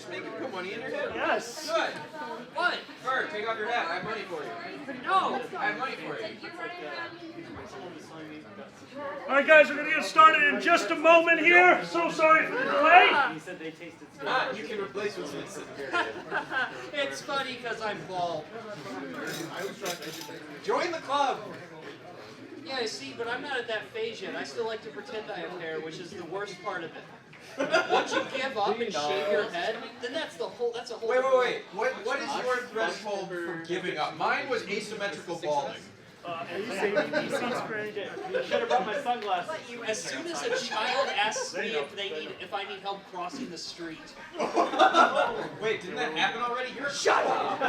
just making put money in your head? Yes. Good. What? Bird, take off your hat. I have money for you. No. I have money for you. All right, guys, we're going to get started in just a moment here. So sorry for the delay. He said they tasted You can replace what's in here. It's funny because I'm bald. Join the club. Yeah, I see, but I'm not at that phase yet. I still like to pretend I have hair, which is the worst part of it. Once you give up and shave your head, then that's a whole. Wait. What is your threshold for giving up? Mine was asymmetrical balding. You should have brought my sunglasses. As soon as a child asks me if I need help crossing the street. Wait, didn't that happen already? Shut up!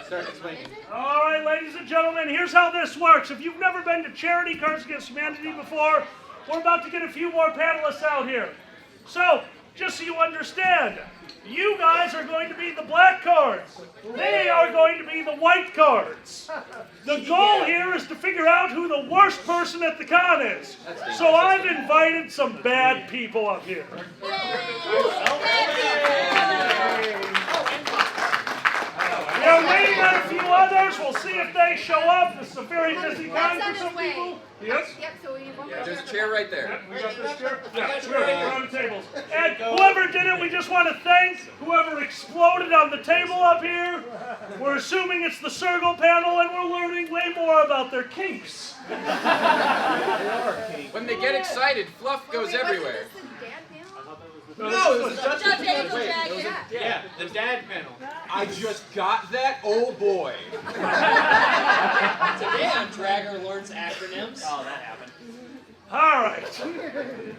Start explaining. All right, ladies and gentlemen, here's how this works. If you've never been to Charity Cards Against Humanity before, we're about to get a few more panelists out here. So, just so you understand, you guys are going to be the black cards. They are going to be the white cards. The goal here is to figure out who the worst person at the con is. So I've invited some bad people up here. We're waiting on a few others. We'll see if they show up. This is a very busy time for some people. Yes? Yep, so we want There's a chair right there. We got this chair? Yeah, we're on the tables. And whoever did it, we just want to thank whoever exploded on the table up here. We're assuming it's the Circle panel, and we're learning way more about their kinks. When they get excited, fluff goes everywhere. No, No, this is Judge Angel Jack, yeah. Yeah, the dad panel. I just got that. Oh boy. Today on Dragger Learns Acronyms. Oh, that happened. All right.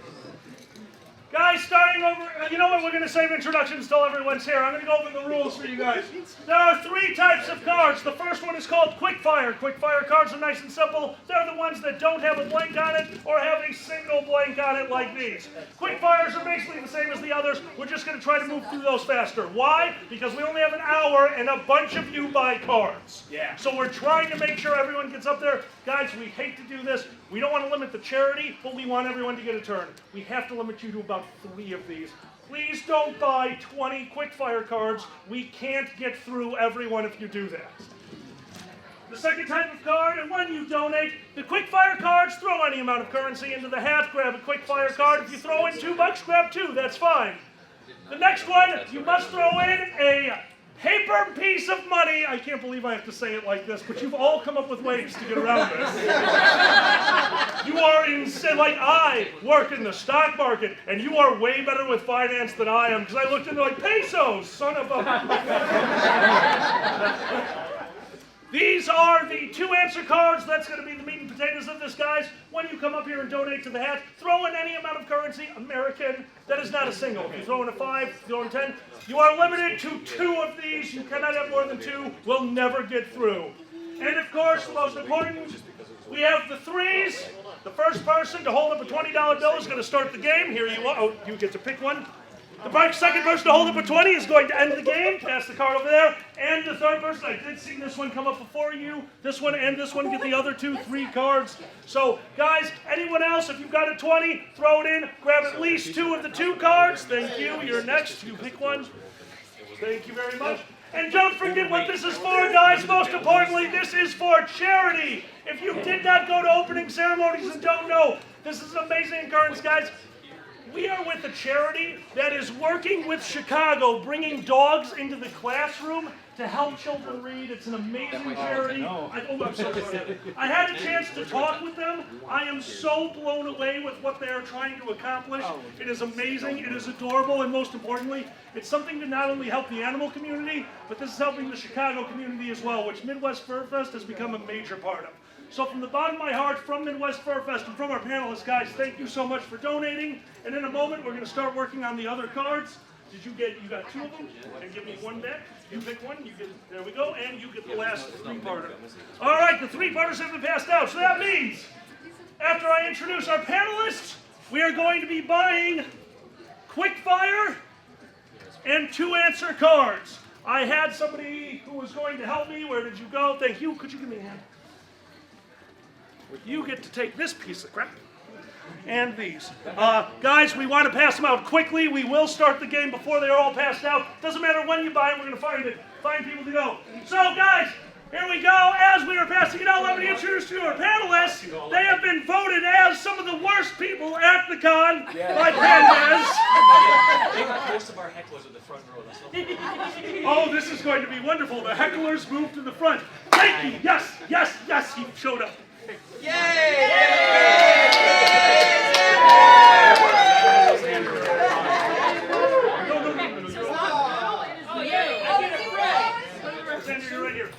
Guys, starting over, you know what, we're going to save introductions till everyone's here. I'm going to go over the rules for you guys. There are 3 types of cards. The first one is called Quickfire. Quickfire cards are nice and simple. They're the ones that don't have a blank on it or have a single blank on it like these. Quickfires are basically the same as the others. We're just going to try to move through those faster. Why? Because we only have an hour and a bunch of you buy cards. Yeah. So we're trying to make sure everyone gets up there. Guys, we hate to do this. We don't want to limit the charity, but we want everyone to get a turn. We have to limit you to about 3 of these. Please don't buy 20 Quickfire cards. We can't get through everyone if you do that. The second type of card, and when you donate, the Quickfire cards, throw any amount of currency into the hat, grab a Quickfire card. If you throw in $2, grab 2, that's fine. The next one, you must throw in a paper piece of money. I can't believe I have to say it like this, but you've all come up with ways to get around this. You are insane. Like, I work in the stock market, and you are way better with finance than I am, because I looked into like pesos, son of a... These are the 2 answer cards. That's going to be the meat and potatoes of this, guys. When you come up here and donate to the hat, throw in any amount of currency, American. That is not a single. If you throw in a 5, if you throw in 10, you are limited to 2 of these. You cannot have more than 2. We'll never get through. And of course, the most important, we have the 3s. The first person to hold up a $20 bill is going to start the game. Here you are. Oh, you get to pick one. The second person to hold up a 20 is going to end the game. Pass the card over there. And the third person, I did see this one come up before you. This one and this one get the other 2, 3 cards. So, guys, anyone else, if you've got a 20, throw it in. Grab at least 2 of the 2 cards. Thank you. You're next. You pick one. Thank you very much. And don't forget what this is for, guys. Most importantly, this is for charity. If you did not go to opening ceremonies and don't know, this is an amazing occurrence, guys. We are with a charity that is working with Chicago, bringing dogs into the classroom to help children read. It's an amazing charity. I'm so sorry. I had a chance to talk with them. I am so blown away with what they are trying to accomplish. It is amazing, it is adorable, and most importantly, it's something to not only help the animal community, but this is helping the Chicago community as well, which Midwest Fur Fest has become a major part of. So from the bottom of my heart, from Midwest Fur Fest and from our panelists, guys, thank you so much for donating. And in a moment, we're going to start working on the other cards. You got 2 of them? And give me one back. You pick one, there we go, and you get the last 3-parter. All right, the 3-parters have been passed out. So that means, after I introduce our panelists, we are going to be buying Quickfire and 2 answer cards. I had somebody who was going to help me. Where did you go? Thank you. Could you give me a hand? You get to take this piece of crap. and these. Guys, we want to pass them out quickly. We will start the game before they're all passed out. Doesn't matter when you buy them, we're going to find people to go. So, guys, here we go. As we are passing it out, let me introduce you to our panelists. They have been voted as some of the worst people at the con by Pandas. Most of our hecklers are the front row. Oh, this is going to be wonderful. The hecklers move to the front. Thank you. Yes, yes, yes, he showed up. Xander, you're right here.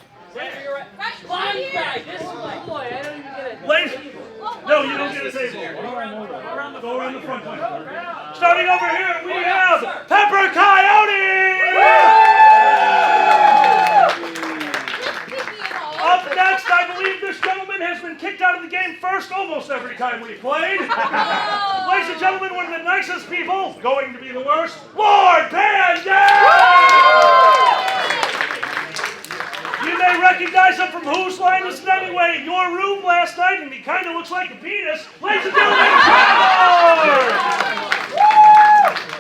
Blind bag, this way. Boy, I don't even get it. Ladies, no, you don't get a table. Go around the front. Starting over here, we have Pepper Coyote! Up next, I believe this gentleman has been kicked out of the game first almost every time we played. Ladies and gentlemen, one of the nicest people, going to be the worst, Lord Panda! You may recognize him from Whose Line Is It Anyway? Your room last night, and he kind of looks like a penis. Ladies and gentlemen, Trevor!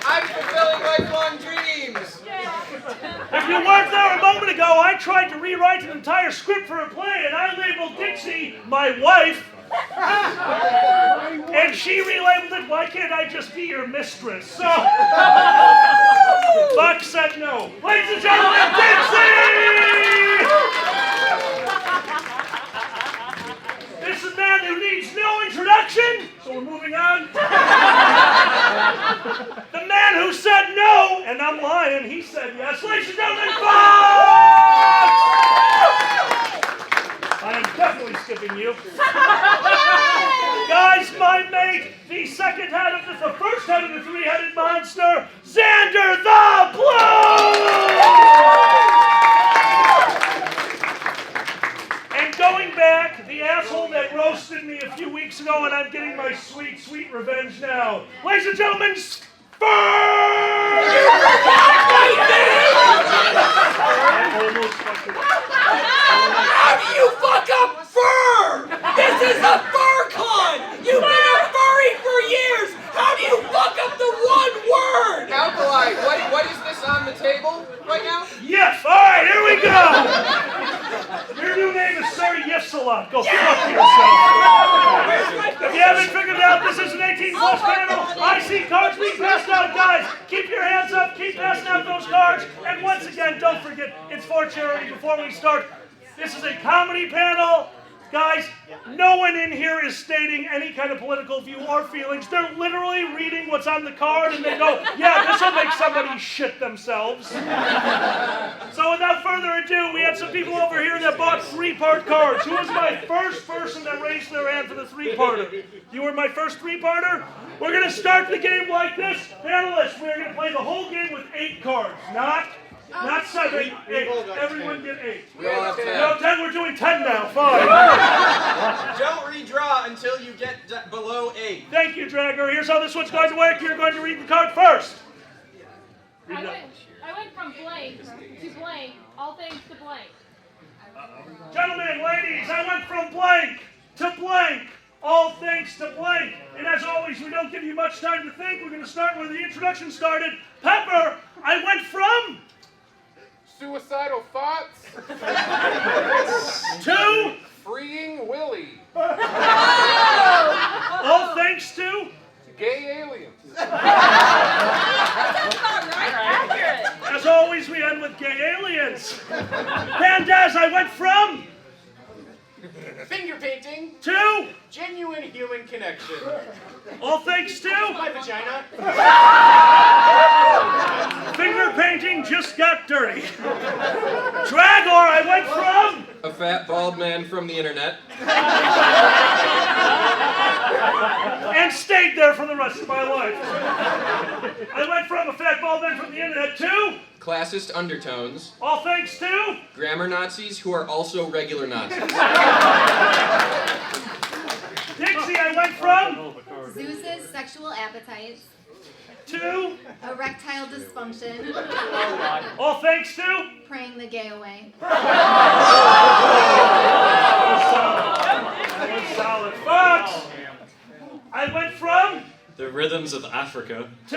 I'm fulfilling lifelong dreams. If you weren't there a moment ago, I tried to rewrite an entire script for a play, and I labeled Dixie my wife. And she relabeled it, why can't I just be your mistress? So, Buck said no. Ladies and gentlemen, Dixie! This is a man who needs no introduction, so we're moving on. The man who said no, and I'm lying, he said yes. Ladies and gentlemen, Fox! I am definitely skipping you. Guys, my mate, the first head of the three-headed monster, Xander the Blue! And going back, the asshole that roasted me a few weeks ago, and I'm getting my sweet, sweet revenge now. Ladies and gentlemen, How do you fuck up fur? This is a fur con! You've been a furry for years! How do you fuck up the one word? Alkali, what is this on the table right now? Yes! Alright, here we go! Your new name is Sir Yifsalot. Go fuck yourself. If you haven't figured it out, this is an 18-plus panel. I see cards being passed out, guys. Keep your hands up. Keep passing out those cards. And once again, don't forget, it's for charity. Before we start, this is a comedy panel. Guys, no one in here is stating any kind of political view or feelings. They're literally reading what's on the card and they go, yeah, this will make somebody shit themselves. So without further ado, we had some people over here that bought three-part cards. Who was my first person that raised their hand for the three-parter? You were my first three-parter? We're going to start the game like this. Panelists, we're going to play the whole game with 8 cards. Not 7, 8. Everyone get 8. We all have 10. No, 10, we're doing 10 now. Fine. Don't redraw until you get below 8. Thank you, Dragger. Here's how this one's going to work. You're going to read the card first. I went from blank to blank, all thanks to blank. Gentlemen, ladies, I went from blank to blank, all thanks to blank. And as always, we don't give you much time to think. We're going to start where the introduction started. Pepper, I went from... Suicidal thoughts. to... Freeing Willie. all thanks to... Gay aliens. As always, we end with gay aliens. Pandaz, I went from... Finger painting, to... genuine human connection. all thanks to... My vagina. finger painting just got dirty. Dragor, I went from... A fat bald man from the internet. and stayed there for the rest of my life. I went from a fat bald man from the internet to... Classist undertones. all thanks to... Grammar Nazis who are also regular Nazis. Dixie, I went from... Zeus's sexual appetites, to... erectile dysfunction, all thanks to... praying the gay away. Solid. Fox, I went from... The rhythms of Africa. 2.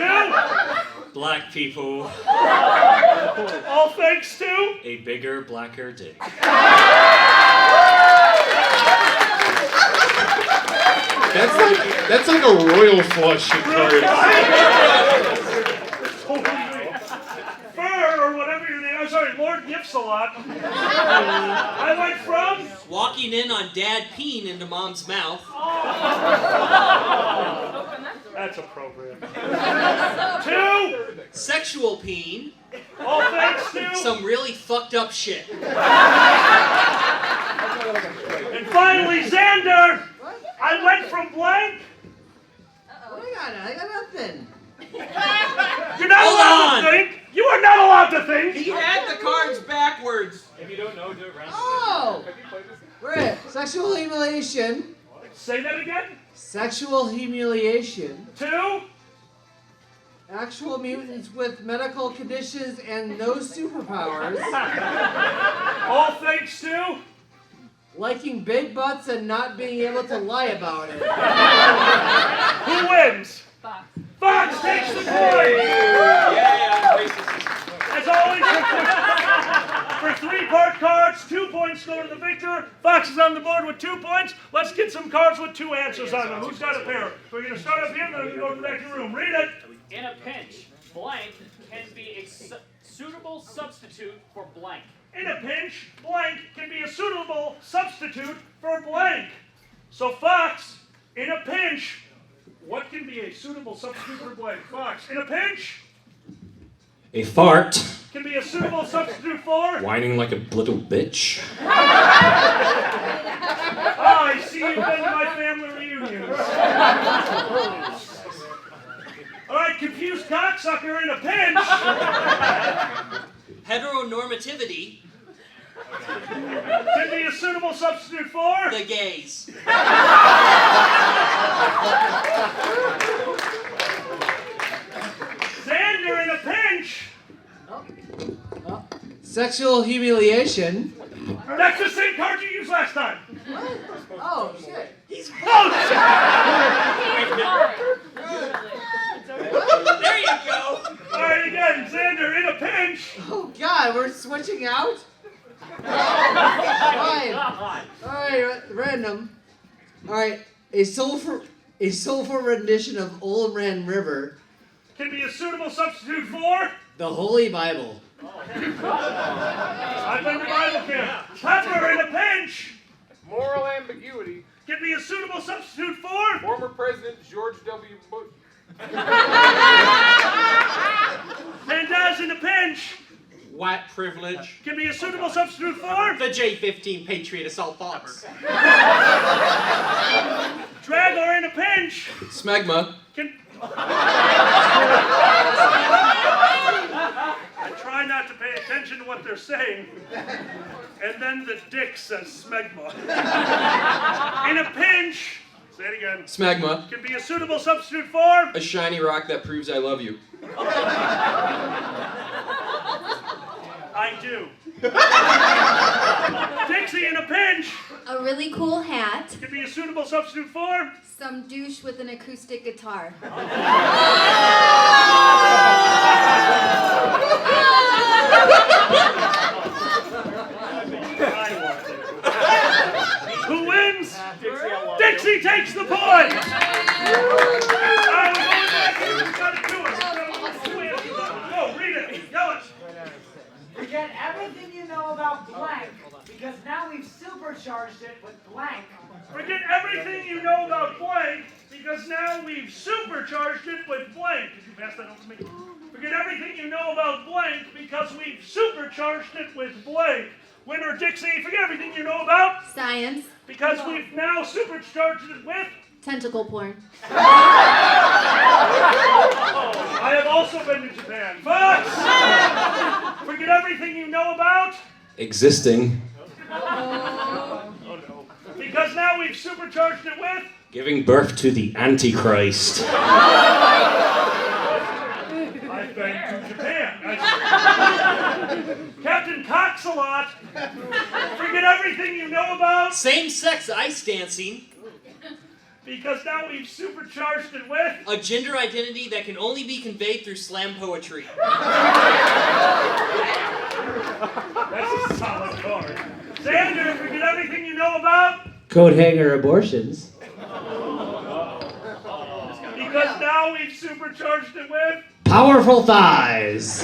Black people. All thanks to A bigger, blacker dick. That's like a royal flush of cards. Fur, or whatever your name. I'm sorry, Lord Gifts a lot. I went from Walking in on Dad peeing into Mom's mouth. That's appropriate. 2. Sexual peeing. All thanks to Some really fucked up shit. And finally, Xander. I went from blank. I got nothing. You're not allowed to think. You are not allowed to think. He had the cards backwards. If you don't know, do it round. Oh! We're at sexual humiliation. Say that again. Sexual humiliation. 2. Actual mutants with medical conditions and no superpowers. All thanks to Liking big butts and not being able to lie about it. who wins? Fox. Fox takes the point. As always, for 3-part cards, 2 points go to the victor. Fox is on the board with 2 points. Let's get some cards with 2 answers on them. Who's got a pair? We're going to start up here, then we're going to go to the back of the room. Read it. In a pinch, blank can be a suitable substitute for blank. In a pinch, blank can be a suitable substitute for blank. So, Fox, in a pinch, what can be a suitable substitute for blank? Fox, in a pinch, A fart. can be a suitable substitute for... Whining like a little bitch. Ah, I see you've been to my family reunions. All right, confused cocksucker in a pinch. Heteronormativity. Can be a suitable substitute for... The gays. Xander in a pinch. Sexual humiliation. That's the same card you used last time. Oh, shit. There you go. All right, again, Xander in a pinch. Oh, God, we're switching out? Fine. Alright, random. Alright, a soulful rendition of Old Man River. Can be a suitable substitute for... The Holy Bible. I've been to Bible camp. Pepper in a pinch. Moral ambiguity. Can be a suitable substitute for... Former President George W. Bush. Pandaz in a pinch. White privilege. Can be a suitable substitute for... The J-15 Patriot Assault Bombers. Dragor in a pinch. Smegma. Can... I try not to pay attention to what they're saying. And then the dick says smegma. In a pinch. Say it again. Smegma. Can be a suitable substitute for... A shiny rock that proves I love you. I do. Dixie in a pinch. A really cool hat. Can be a suitable substitute for... Some douche with an acoustic guitar. Who wins? Dixie takes the point! Go, read it. Yell it. Forget everything you know about blank, because now we've supercharged it with blank. Forget everything you know about blank, because now we've supercharged it with blank. Did you pass that over to me? Forget everything you know about blank, because we've supercharged it with blank. Winner Dixie, forget everything you know about... Science. Because we've now supercharged it with... Tentacle porn. I have also been to Japan. Fox! Forget everything you know about... Existing. Oh no. Because now we've supercharged it with... Giving birth to the Antichrist. I've been to Japan. Captain Cox-a-lot. Forget everything you know about... Same-sex ice dancing. Because now we've supercharged it with a gender identity that can only be conveyed through slam poetry. That's a solid card. Xander, forget everything you know about. Coat hanger abortions. Because now we've supercharged it with Powerful thighs.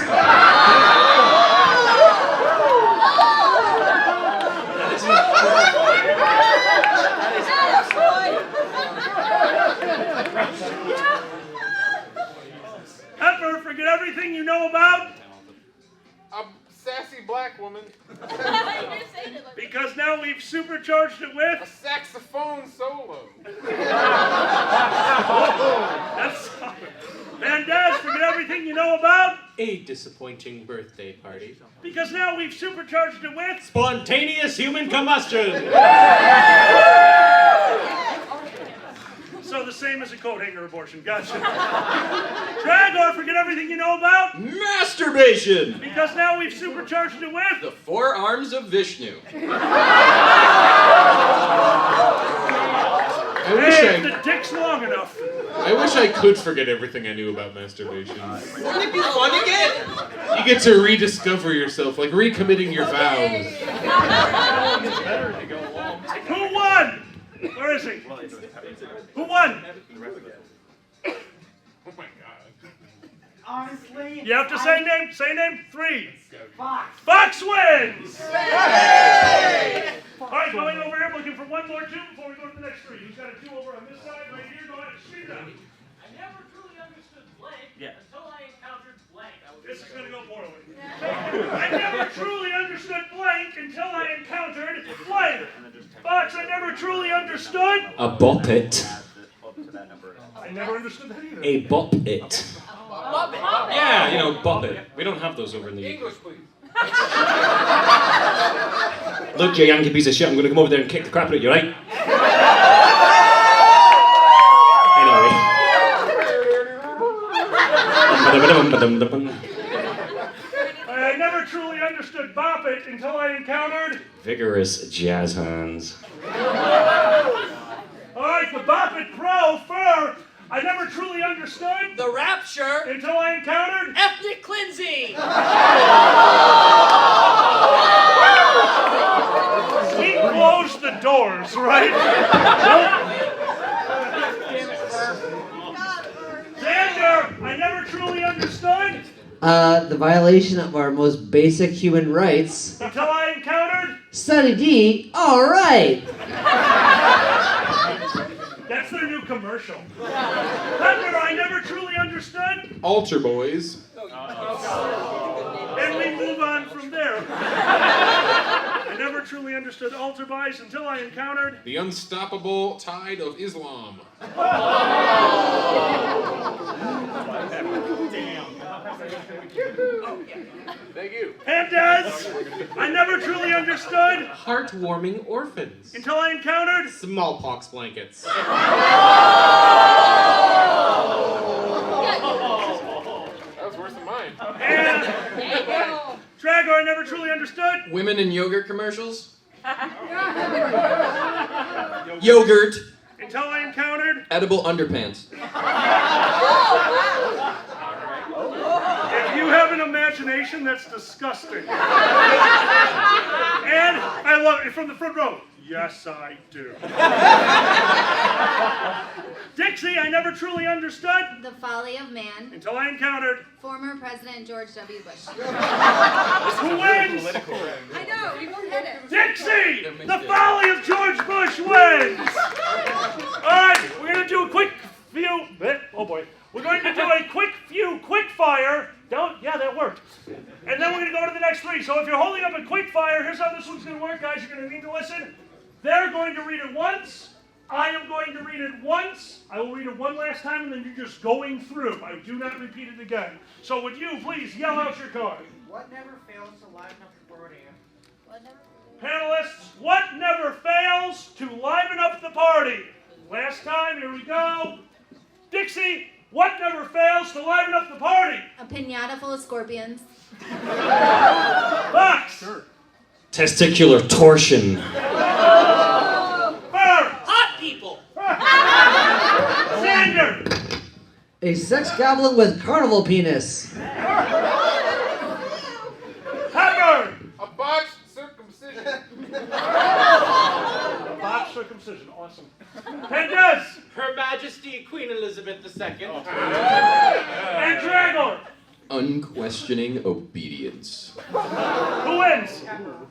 Pepper, forget everything you know about. A sassy black woman. Because now we've supercharged it A with saxophone solo. that's solid. Vandaz, forget everything you know about. A disappointing birthday party. Because now we've supercharged it with Spontaneous human combustion. so the same as a coat hanger abortion. Gotcha. Dragor, forget everything you know about. Masturbation! Because now we've supercharged it with The forearms of Vishnu. hey, the dick's long enough. I wish I could forget everything I knew about masturbation. Wouldn't it be fun again? You get to rediscover yourself, like recommitting your vows. Who won? Where is he? Who won? Oh my god. Honestly, You have to say name. Say name. 3. Fox. Fox wins! All right, going over here, looking for one more 2 before we go to the next 3. Who's got a 2 over on this side? Right here, go ahead and shoot it. I never truly understood blank until I encountered blank. This is going to go poorly. I never truly understood blank until I encountered blank. Fox, I never truly understood. A bop it. I never understood that either. A bop it. Yeah, you know, bop it. We don't have those over in the UK. English, please. Look, you Yankee piece of shit, I'm gonna come over there and kick the crap out of you, right? Anyway. I never truly understood bop it until I encountered. Vigorous jazz hands. All right, the Bop It Pro fur. I never truly understood The rapture. until I encountered. Ethnic cleansing. We closed the doors, right? Xander, I never truly understood The violation of our most basic human rights. until I encountered. Sonny D, alright. That's their new commercial. Pepper, I never truly understood. Altar boys. And we move on from there. I never truly understood altar buys until I encountered. The unstoppable tide of Islam. Thank you. Pandas, I never truly understood Heartwarming orphans. until I encountered. Smallpox blankets. That was worse than mine. And Dragor, I never truly understood. Women in yogurt commercials. Yogurt. Until I encountered. Edible underpants. If you have an imagination, that's disgusting. And I love it from the front row. Yes, I do. Dixie, I never truly understood The folly of man. until I encountered. Former President George W. Bush. Who wins? I know, we both hit it. Dixie! The folly of George Bush wins! Alright, we're going to do a quick few. Oh boy. We're going to do a quick fire. Yeah, that worked. And then we're going to go to the next 3. So if you're holding up a quick fire, here's how this one's going to work, guys. You're going to need to listen. They're going to read it once. I am going to read it once. I will read it one last time, and then you're just going through. I do not repeat it again. So would you please yell out your card? What never fails to liven up the party? Panelists, what never fails to liven up the party? Last time, here we go. Dixie, what never fails to liven up the party? A piñata full of scorpions. Fox. Testicular torsion. Bird. Hot people. A sex goblin with carnival penis. Pepper! A botched circumcision. Botched circumcision, awesome. Pendez! Her Majesty Queen Elizabeth II. And Dragor! Unquestioning obedience. Who wins?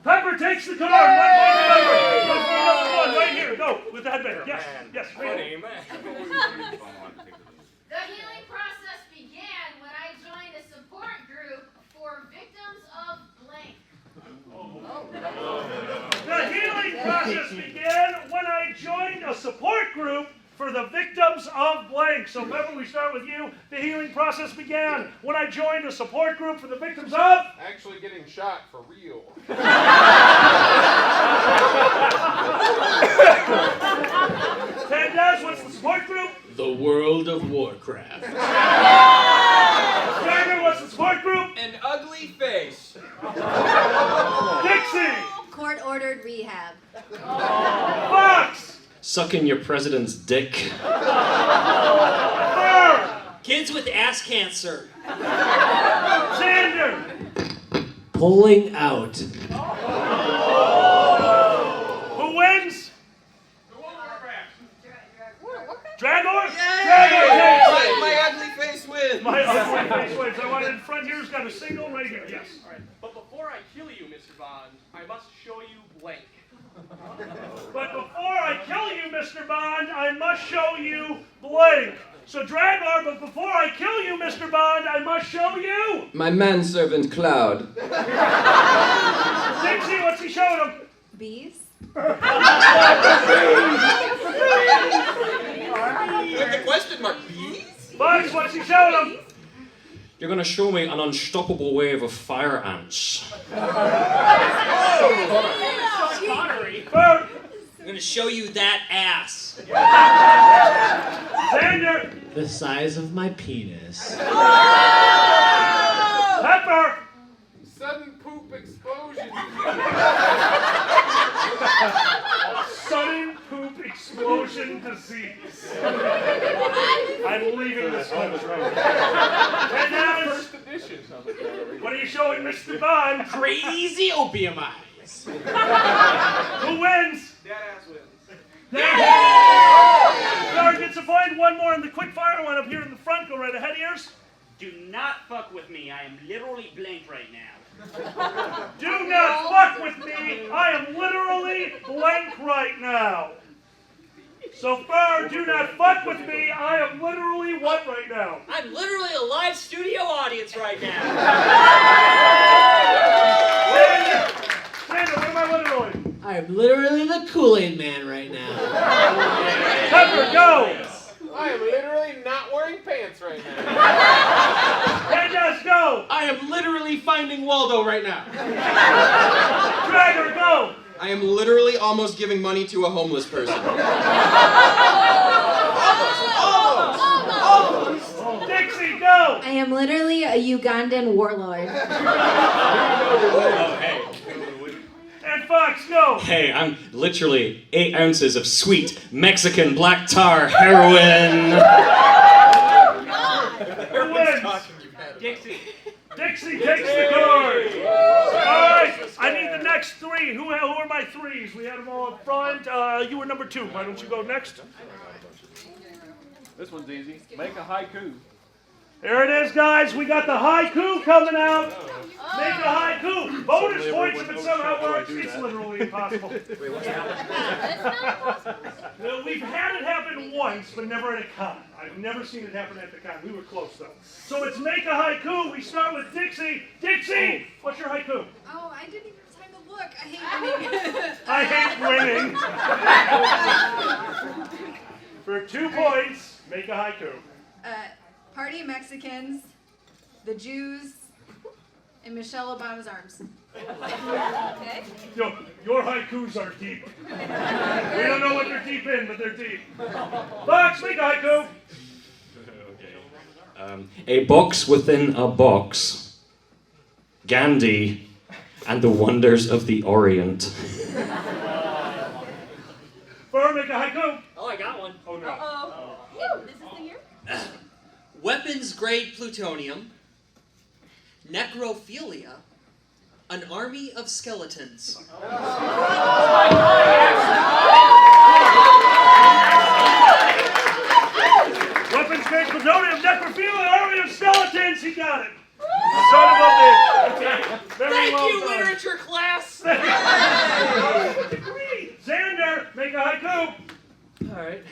Pepper takes the card. One point to Pepper. Go for another one. Right here. Go with the headband. Yes. Yes. Right here. The healing process began when I joined a support group for victims of blank. The healing process began when I joined a support group for the victims of blank. So Pepper, we start with you. The healing process began when I joined a support group for the victims of... Actually getting shot for real. Pendez, what's the support group? The World of Warcraft. Dragon, what's the support group? An ugly face. Dixie! Court-ordered rehab. Fox! Sucking your president's dick. Bird! Kids with ass cancer. Xander! Pulling out. Who wins? Dragor? Dragor takes My ugly face wins. My ugly face wins. I wanted in front here's got a single right here. Yes. All right, but before I kill you, Mr. Bond, I must show you blank. But before I kill you, Mr. Bond, I must show you blank. So Dragor, but before I kill you, Mr. Bond, I must show you. My manservant Cloud. Dixie, what's he showing him? Bees. With the question mark. Bees? Fox, what's he showing him? You're gonna show me an unstoppable wave of fire ants. Connery. Bird. I'm gonna show you that ass. Xander. The size of my penis. Pepper. Sudden poop explosion. Sudden poop explosion disease. I'm leaving this country. Pendez. First edition. What are you showing, Mr. Bond? Crazy opium eyes. Who wins? That ass wins. Guard gets a point. One more in the quick fire one up here in the front. Go right ahead, ears. Do not fuck with me. I am literally blank right now. Do not fuck with me. I am literally blank right now. So far, do not fuck with me. I am literally what right now? I'm literally a live studio audience right now. Xander, what am I literally? I'm literally the Kool-Aid man right now. Pepper, go. I am literally not wearing pants right now. Pendez, go. I am literally finding Waldo right now. Dragger, go. I am literally almost giving money to a homeless person. Almost. Dixie, go. I am literally a Ugandan warlord. Oh, hey. And Fox, go. Hey, I'm literally 8 ounces of sweet Mexican black tar heroin. Who wins? Dixie. Dixie takes the card. All right, I need the next three. Who are my threes? We had them all up front. You were number 2. Why don't you go next? This one's easy. Make a haiku. Here it is, guys. We got the haiku coming out. Make a haiku. Bonus points if it somehow works. It's literally impossible. Well, we've had it happen once, but never at a con. I've never seen it happen at the con. We were close, though. So it's make a haiku. We start with Dixie. Dixie, what's your haiku? Oh, I didn't even have time to look. I hate winning. I hate winning. For 2 points, make a haiku. Party of Mexicans, the Jews, and Michelle Obama's arms. Okay? Yo, your haikus are deep. We don't know what they're deep in, but they're deep. Fox, make a haiku. A box within a box. Gandhi and the wonders of the Orient. Fur, make a haiku. Oh, I got one. Oh, no. Uh-oh. This is the year? weapons-grade plutonium, necrophilia, an army of skeletons. Weapons-grade plutonium, necrophilia, army of skeletons. He got it. Son of a bitch. Very Thank well you, done. literature class! Xander, make a haiku. Alright.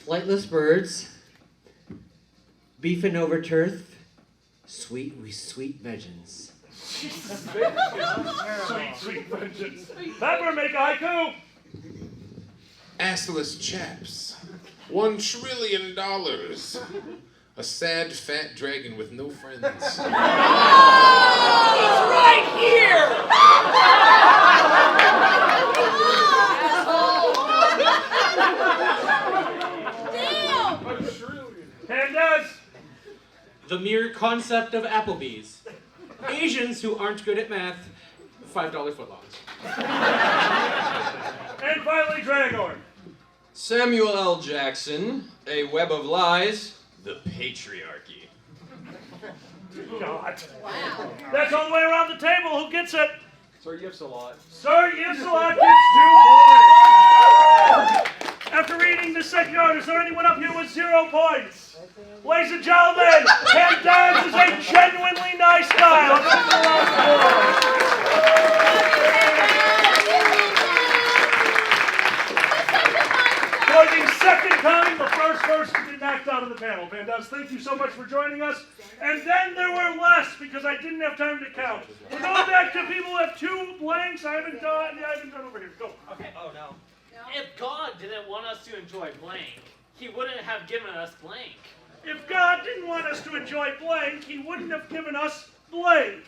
Flightless birds, beefing over turf, sweet vengeance. Sweet vengeance. Pepper, make a haiku. Assless chaps. $1 trillion. A sad, fat dragon with no friends. He's right here! Pandas. The mere concept of Applebee's. Asians who aren't good at math, $5 footlongs. And finally, Dragorn. Samuel L. Jackson, A Web of Lies, The Patriarchy. God. Wow. That's all the way around the table. Who gets it? Sir Yves-a-lot. Sir Yves-a-lot gets 2 points. After reading the second card, is there anyone up here with 0 points? Ladies and gentlemen, Pandas is a genuinely nice guy. Let's give him a round of applause. For the second time, the first person to be knocked out of the panel. Pandas, thank you so much for joining us. And then there were less because I didn't have time to count. We're going back to people who have 2 blanks. I haven't done over here. Go. Okay. Oh no. If God didn't want us to enjoy blank, He wouldn't have given us blank. If God didn't want us to enjoy blank, He wouldn't have given us blank.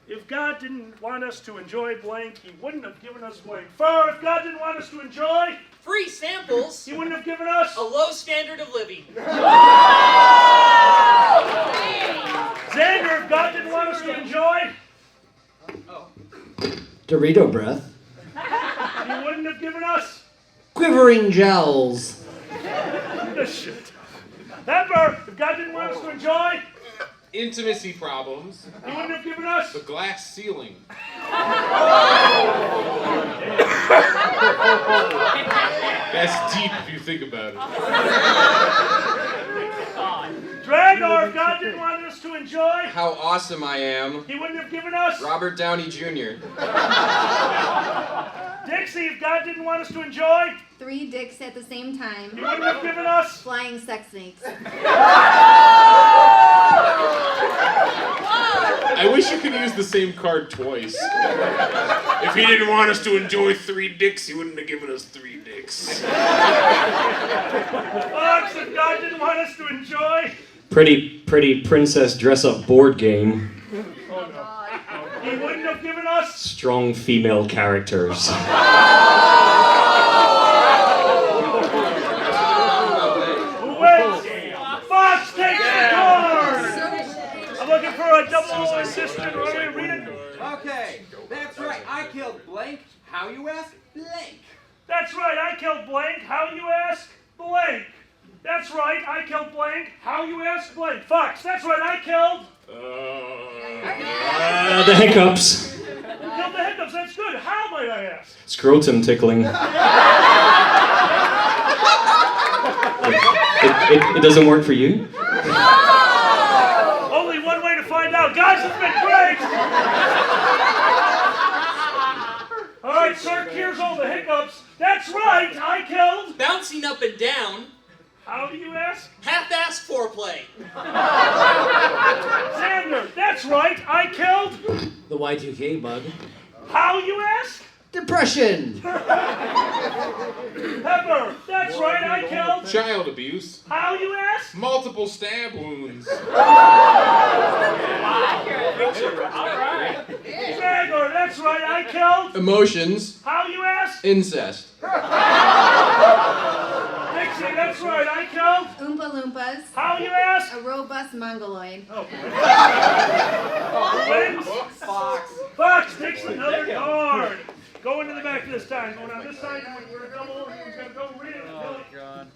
If God didn't want us to enjoy blank, He wouldn't have given us blank. Fur, if God didn't want us to enjoy free samples, He wouldn't have given us a low standard of living. Xander, if God didn't want us to enjoy Dorito breath, He wouldn't have given us quivering gels. shit. Pepper, if God didn't want us to enjoy Intimacy problems. He wouldn't have given us The glass ceiling. That's deep if you think about it. Dragor, if God didn't want us to enjoy How Awesome I Am, He wouldn't have given us Robert Downey Jr. Dixie, if God didn't want us to enjoy 3 dicks at the same time. He wouldn't have given us Flying sex snakes. I wish you could use the same card twice. If he didn't want us to enjoy 3 dicks, he wouldn't have given us 3 dicks. Fox, if God didn't want us to enjoy Pretty princess dress-up board game. He wouldn't have given us Strong female characters. Who wins? Fox takes the card! I'm looking for a double assistant. Read it. Okay, that's right. I killed blank. How you ask? Blank. That's right, I killed blank. How you ask? Blank. That's right, I killed blank. How you ask? Blank. Fox, that's right, I killed The hiccups. You killed the hiccups, that's good. How might I ask? Scrotum tickling. It doesn't work for you? Only one way to find out. Guys, it's been great! Alright, sir, here's all the hiccups. That's right, I killed Bouncing up and down, How do you ask? half-ass foreplay. Xander, that's right, I killed The Y2K bug. How you ask? Depression. Pepper, that's right, I killed Child abuse. How you ask? Multiple stab wounds. Alright. Dragor, that's right, I killed Emotions, How you ask? incest. Dixie, that's right, I killed Oompa Loompas. How you ask? A robust mongoloid. Wins? Fox. Fox takes another card. Go into the back this time. Going on this side. We're gonna double. We're gonna go read it.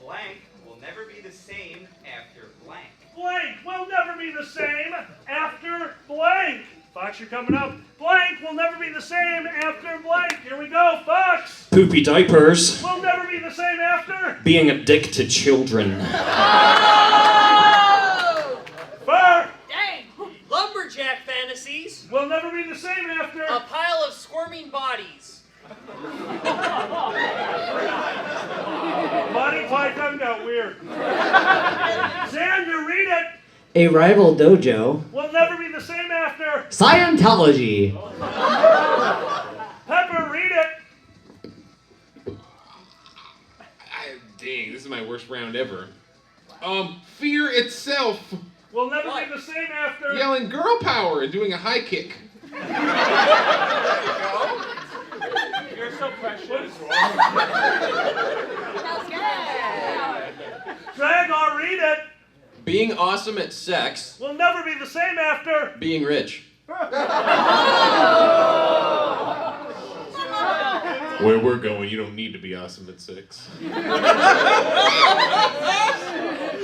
Blank will never be the same after blank. Blank will never be the same after blank. Fox, you're coming up. Blank will never be the same after blank. Here we go, Fox. Poopy diapers. Will never be the same after. Being a dick to children. Fur. Dang! Lumberjack fantasies. Will never be the same after. A pile of squirming bodies. Monty Python got weird. Xander, read it. A rival dojo. Will never be the same after. Scientology. Pepper, read it. Dang, this is my worst round ever. Fear itself. Will never be the same after. Yelling girl power and doing a high kick. You're so precious. Dragor, read it. Being awesome at sex. Will never be the same after. Being rich. Where we're going, you don't need to be awesome at sex.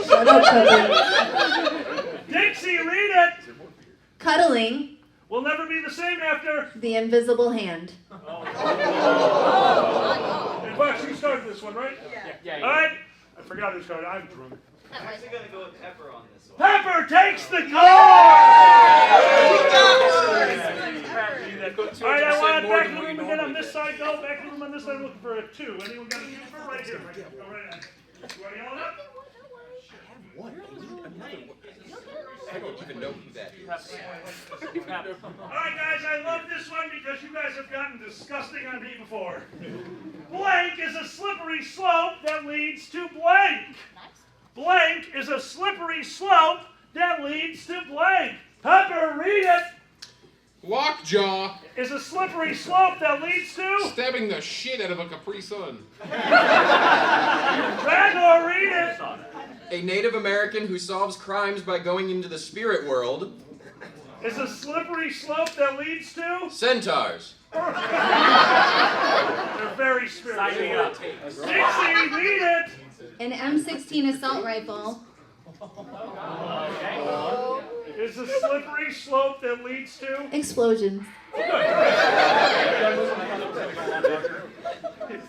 Shut up, Pepper. Dixie, read it. Cuddling. Will never be the same after. The invisible hand. And Fox, you started this one, right? Yeah. All right. I forgot who started. I'm drunk. I'm actually gonna go with Pepper on this one. Pepper takes the card! All right, I want back to the room again on this side. Go back to the room on this side. I'm looking for a 2. Anyone got a 2 for right here? Right here. Go right on. You want to yell it up? What? I don't even know who that is. All right, guys, I love this one because you guys have gotten disgusting on me before. Blank is a slippery slope that leads to blank. Blank is a slippery slope that leads to blank. Pepper, read it. Lockjaw. Is a slippery slope that leads to. Stabbing the shit out of a Capri Sun. Dragor, read it. A Native American who solves crimes by going into the spirit world. Is a slippery slope that leads to. Centaurs. They're very spiritual. Sign me up. Dixie, read it. An M16 assault rifle. Is a slippery slope that leads to. Explosions.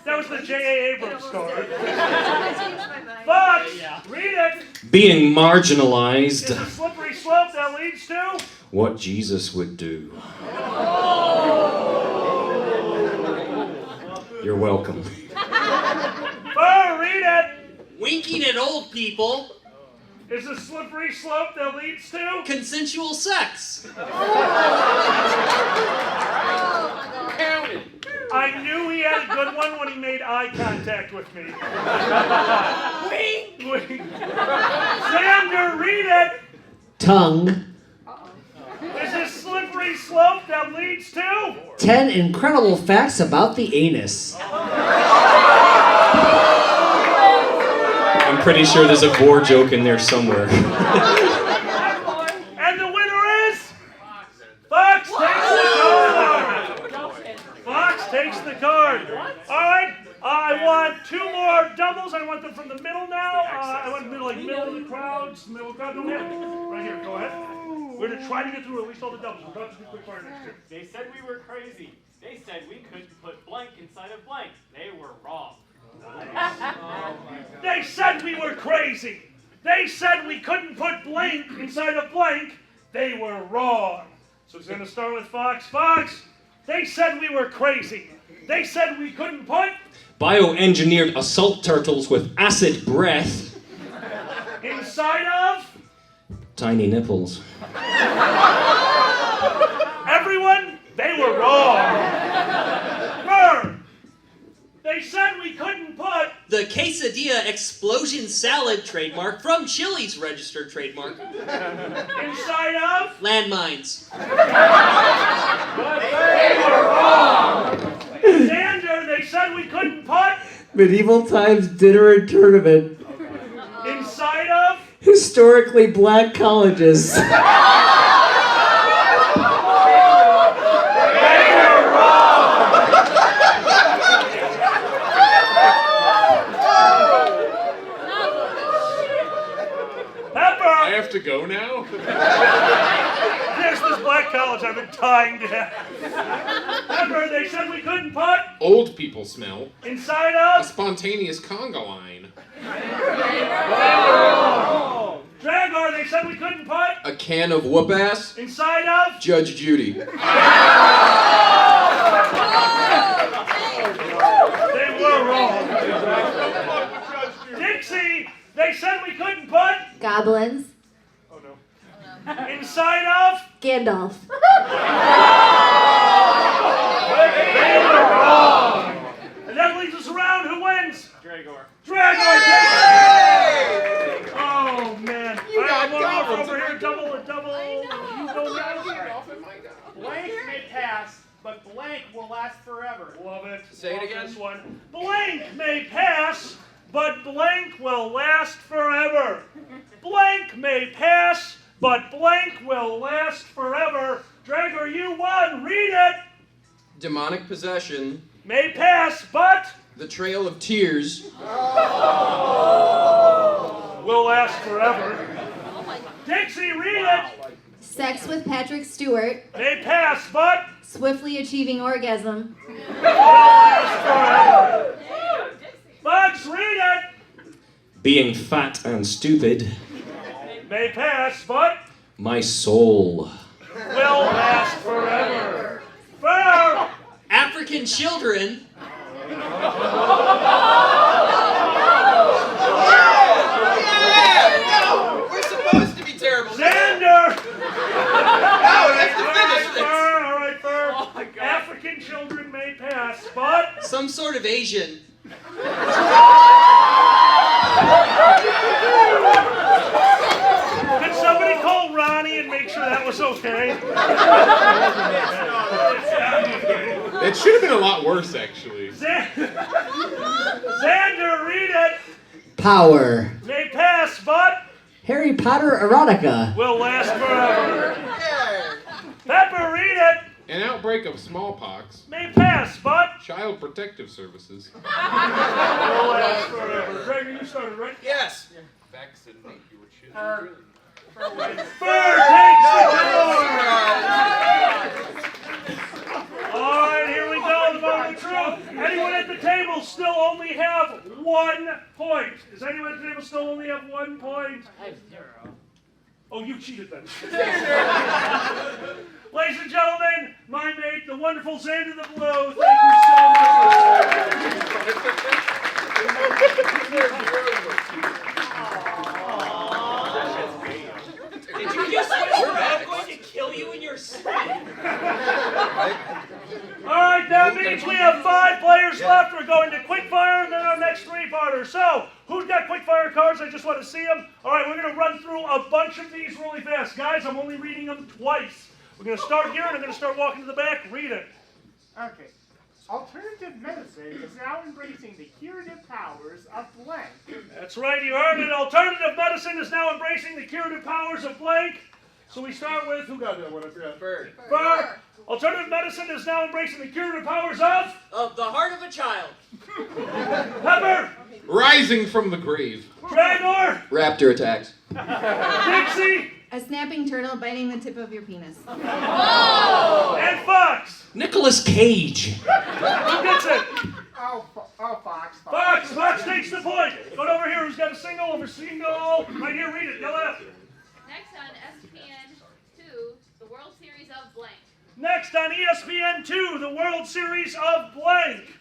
That was the J.A. Abrams card. Fox, read it. Being Is marginalized. a slippery slope that leads to. What Jesus would do. You're welcome. Fur, read it. Winking at old people. Is a slippery slope that leads to. Consensual sex. I knew he had a good one when he made eye contact with me. Wink! Wink. Xander, read it. Tongue. Is a slippery slope that leads to. 10 incredible facts about the anus. I'm pretty sure there's a gore joke in there somewhere. And the winner is. Fox takes the card. Fox takes the card. All right. I want 2 more doubles. I want them from the middle now. I want the middle, like middle of the crowds. Middle of the crowd. Don't have right here. Go ahead. We're gonna try to get through at least all the doubles. We're about to do quick fire next year. They said we were crazy. They said we couldn't put blank inside of blank. They were wrong. They said we were crazy. They said we couldn't put blank inside of blank. They were wrong. So it's gonna start with Fox. Fox. They said we were crazy. They said we couldn't put. Bioengineered assault turtles with acid breath. Inside of. Tiny nipples. Everyone, they were wrong. Burr. They said we couldn't put. The quesadilla explosion salad trademark from Chili's registered trademark. Inside of. Landmines. They were wrong. Xander, they said we couldn't put. Medieval times dinner and tournament. Inside of. Historically black colleges. I have to tying down. Remember, they said we couldn't put Old people smell. inside A of. spontaneous conga line. Dragar, they said we couldn't put A can of whoop ass. inside of. Judge Judy. They were wrong. Dixie, they said we couldn't put Goblins. inside of. Gandalf. They were wrong. And that leads us around. Who wins? Dragor. Dragor. Oh man. I want to offer over here double. You go now. Blank may pass, but blank will last forever. Love it. Say it again. This one. Blank may pass, but blank will last forever. Blank may pass, but blank will last forever. Dragor, you won. Read it. Demonic possession. May pass, but The Trail of Tears. will last forever. Dixie, read it. Sex with Patrick Stewart. May pass, but Swiftly achieving orgasm. will last forever. Bugs, read it. Being fat and stupid. May pass, but My soul. will last forever. Fur. African children. No, we're supposed to be terrible. Xander. No, let's finish this. All right, Fur. African children may pass, but Some sort of Asian. Could somebody call Ronnie and make sure that was okay? It should have been a lot worse, actually. Xander, read it. Power. May pass, but Harry Potter erotica. will last forever. Pepper, read it. An outbreak of smallpox. May pass, but Child Protective Services. will last forever. Gregor, you started, right? Yes. Vaccinate your children. Fur takes the door. All right, here we go. The moment of truth. Anyone at the table still only have 1 point? Does anyone at the table still only have 1 point? I have 0. Oh, you cheated then. Ladies and gentlemen, my mate, the wonderful Xander the Blue. Thank you so Did you just whisper, I'm going to kill you in your sleep? All right, that means we have 5 players left. We're going to quickfire and then our next 3-parter. So, who's got quickfire cards? I just want to see them. All right, we're going to run through a bunch of these really fast. Guys, I'm only reading them twice. We're going to start here and I'm going to start walking to the back. Read it. Okay. Alternative medicine is now embracing the curative powers of blank. That's right, you heard it. Alternative medicine is now embracing the curative powers of blank. So we start with, who got that one? I forgot. Bird. Fur. Alternative medicine is now embracing the curative powers of The heart of a child. Pepper. Rising from the grave. Dragor. Raptor attacks. Dixie. A snapping turtle biting the tip of your penis. And Fox. Nicolas Cage. Who gets it? Oh, Fox. Fox takes the point. Going over here, who's got a single over single? Right here, read it. Yell out. Next on ESPN 2, the World Series of blank. Next on ESPN 2, the World Series of blank.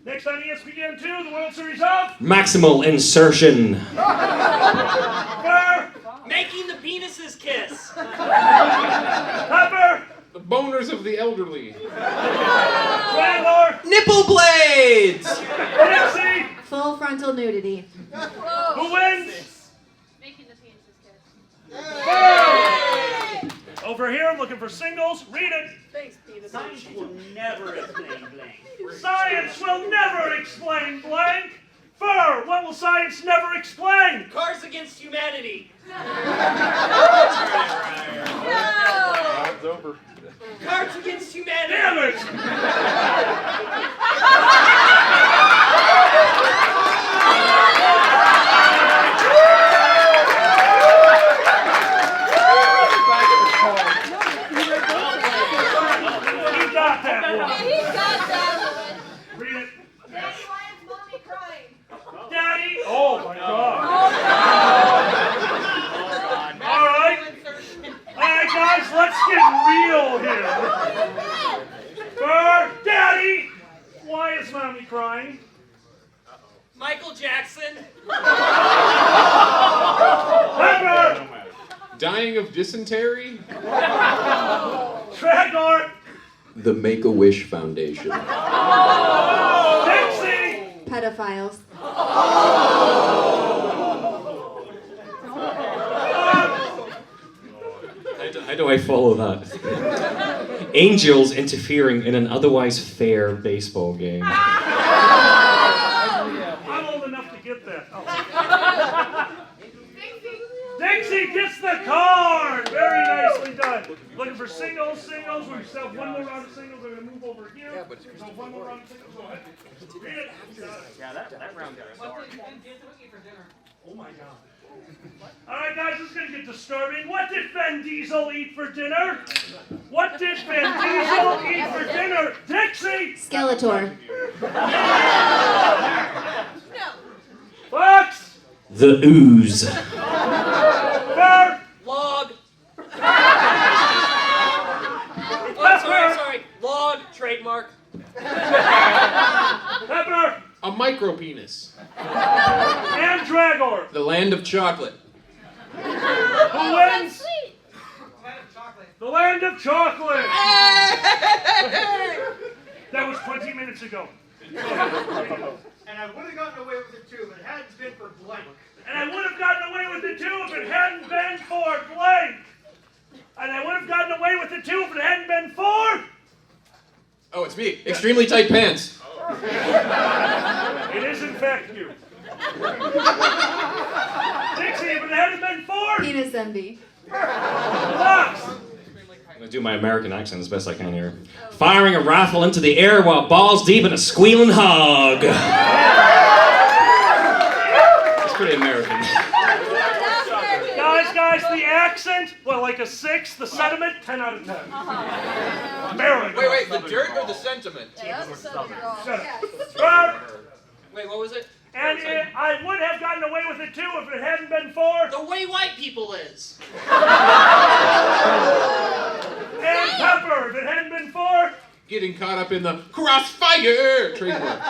Next on ESPN 2, the World Series of Maximal insertion. Pepper. Making the penises kiss. Pepper. The boners of the elderly. Dragor. Nipple blades. Dixie. Full frontal nudity. Who wins? Making the penises kiss. Over here, I'm looking for singles. Read it. Thanks, penis. Science will never explain blank. Science will never explain blank. Fur, what will science never explain? Cards Against Humanity. It's over. Cards Against Humanity. Damn it! one. He got that one. Read it. Daddy, why is mommy crying? Daddy. Oh my God. Oh, All right. All right, guys, let's get real here. Daddy, why is mommy crying? Michael Jackson. Pepper. Dying of dysentery? Tragor. The Make-A-Wish Foundation. Dixie. Pedophiles. How do I follow that? Angels interfering in an otherwise fair baseball game. I'm old enough to get that. Oh. Dixie gets the card! Very nicely done. Looking for singles. We still have one more round of singles. We're going to move over here. So one more round of singles. Go ahead. Read it. Yeah, that round got dark. Oh my God. All right, guys, this is going to get disturbing. What did Vin Diesel eat for dinner? What did Vin Diesel eat for dinner? Dixie! Skeletor. Fox! The ooze. Bird! Log. Sorry. Log. Trademark. Pepper! A micro-penis. And Dragor. The land of chocolate. Who wins? The land of chocolate. That was 20 minutes ago. And I would have gotten away with it too if it hadn't been for blank. And I would have gotten away with it too if it hadn't been for blank. And I would have gotten away with it too if it hadn't been for... Oh, it's me. Extremely tight pants. It is in fact you. Dixie, if it hadn't been for... Penis envy. Fox! I'm gonna do my American accent as best I can here. Firing a rifle into the air while balls deep in a squealing hog. It's pretty American. Guys, the accent, well, like a 6, the sentiment, 10 out of 10. American. Wait, the dirt or the sentiment? Yeah, that's so wrong. Shut up. Wait, what was it? And I would have gotten away with it too if it hadn't been for... The way white people is. And Pepper, if it hadn't been for... Getting caught up in the crossfire trademark.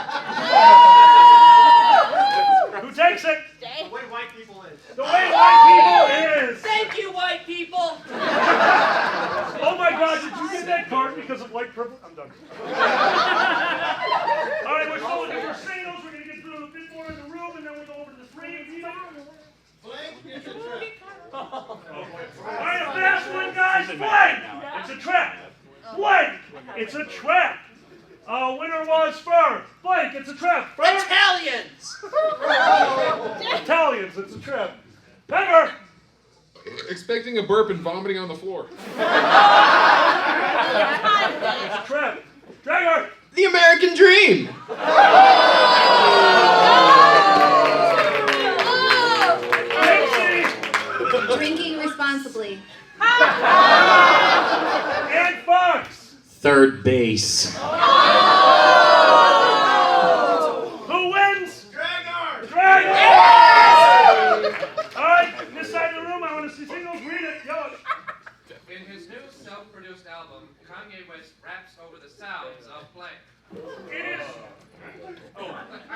Who takes it? The way white people is. The way white people is. Thank you, white people. Oh my God, did you get that card because of white privilege? I'm done. All right, we're still looking for singles. We're going to get through a bit more in the room, and then we'll go over to the three. All right, a fast one, guys. Blank. It's a trap. Blank. It's a trap. Winner was for blank. It's a trap. For Italians. Italians. It's a trap. Pepper. Expecting a burp and vomiting on the floor. It's a trap. Dragger. The American dream. Drinking responsibly. And Fox. Third base. Who wins? Dragor! Dragger. All right, this side of the room, I want to see singles. Read it. Go. In his new self-produced album, Kanye West raps over the sounds of blank.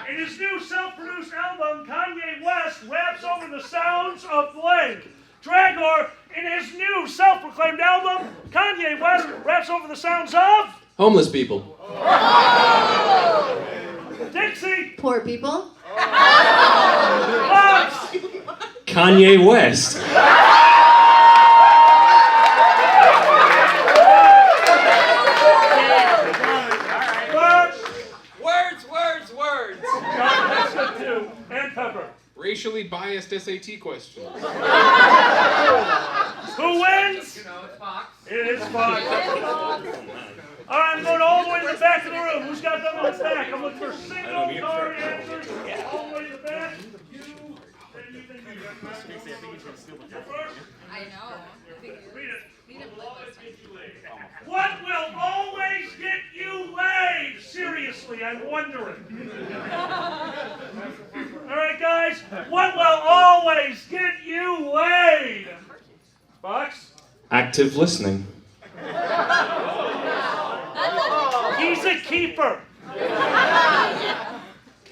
In his new self-produced album, Kanye West raps over the sounds of blank. Dragor, in his new self-proclaimed album, Kanye West raps over the sounds of... Homeless people. Dixie. Poor people. Fox. Kanye West. Words. That's good too. And Pepper. Racially biased SAT questions. Who wins? You know, it's Fox. It is Fox. All right, I'm going all the way to the back of the room. Who's got them on the back? I'm looking for single card answers all the way to the back. I know. Read it. What will always get you sexuality, I'm wondering. Alright, guys, what will always get you laid? Fox? Active listening. He's a keeper.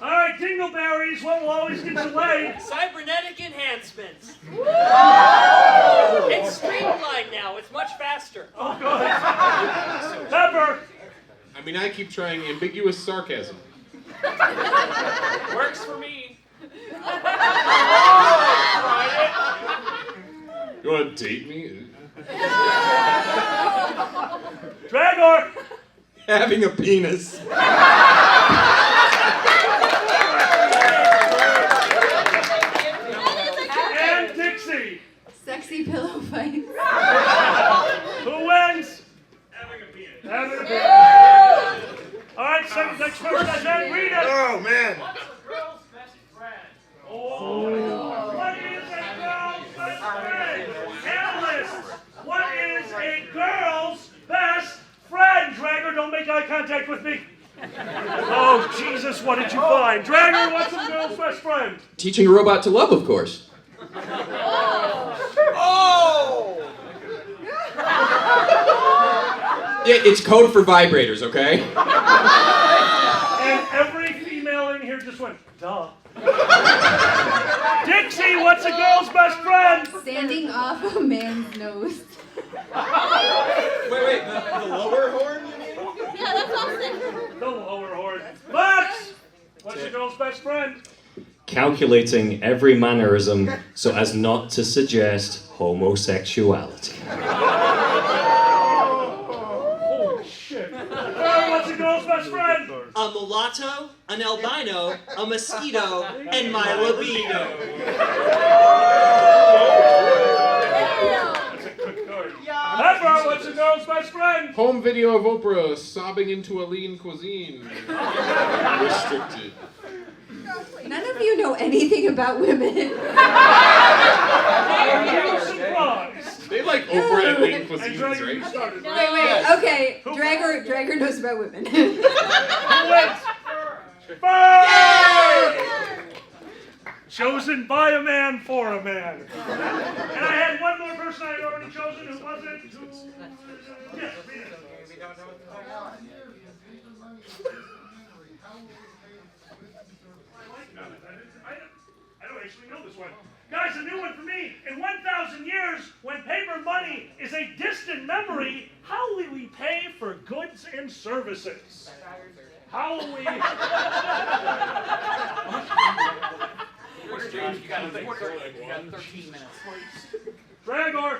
Alright, dingleberries, what will always get you laid? Cybernetic enhancements. It's streamlined now. It's much faster. Oh, good. Pepper. I mean, I keep trying ambiguous sarcasm. Works for me. You want to date me? Dragor. Having a penis. And Dixie. Sexy pillow fight. Who wins? Having a penis. Alright, second next person I said, read it. Oh, man. What's a girl's best friend? What is a girl's best friend? Analysts, what is a girl's best friend? Dragger, don't make eye contact with me. Oh, Jesus, what did you find? Dragger, what's a girl's best friend? Teaching a robot to love, of course. Oh! It's code for vibrators, okay? And every female in here just went, duh. Dixie, what's a girl's best friend? Standing off a man's nose. Wait, the lower horn, you mean? Yeah, that's all I'm saying. The lower horn. Max, what's a girl's best friend? Calculating every mannerism so as not to suggest homosexuality. Holy shit. What's a girl's best friend? A mulatto, an albino, a mosquito, and my libido. That's a good card. Pepper, what's a girl's best friend? Home video of Oprah sobbing into a lean cuisine. Restricted. None of you know anything about women. You're surprised. They like Oprah and lean cuisines, right? Wait, okay. Dragger knows about women. Who wins? Burn! Chosen by a man for a man. And I had one more person I had already chosen who wasn't. Yes, read it. I don't actually know this one. Guys, a new one for me. In 1,000 years, when paper money is a distant memory, how will we pay for goods and services? How will we... You got 13 minutes. Dragor.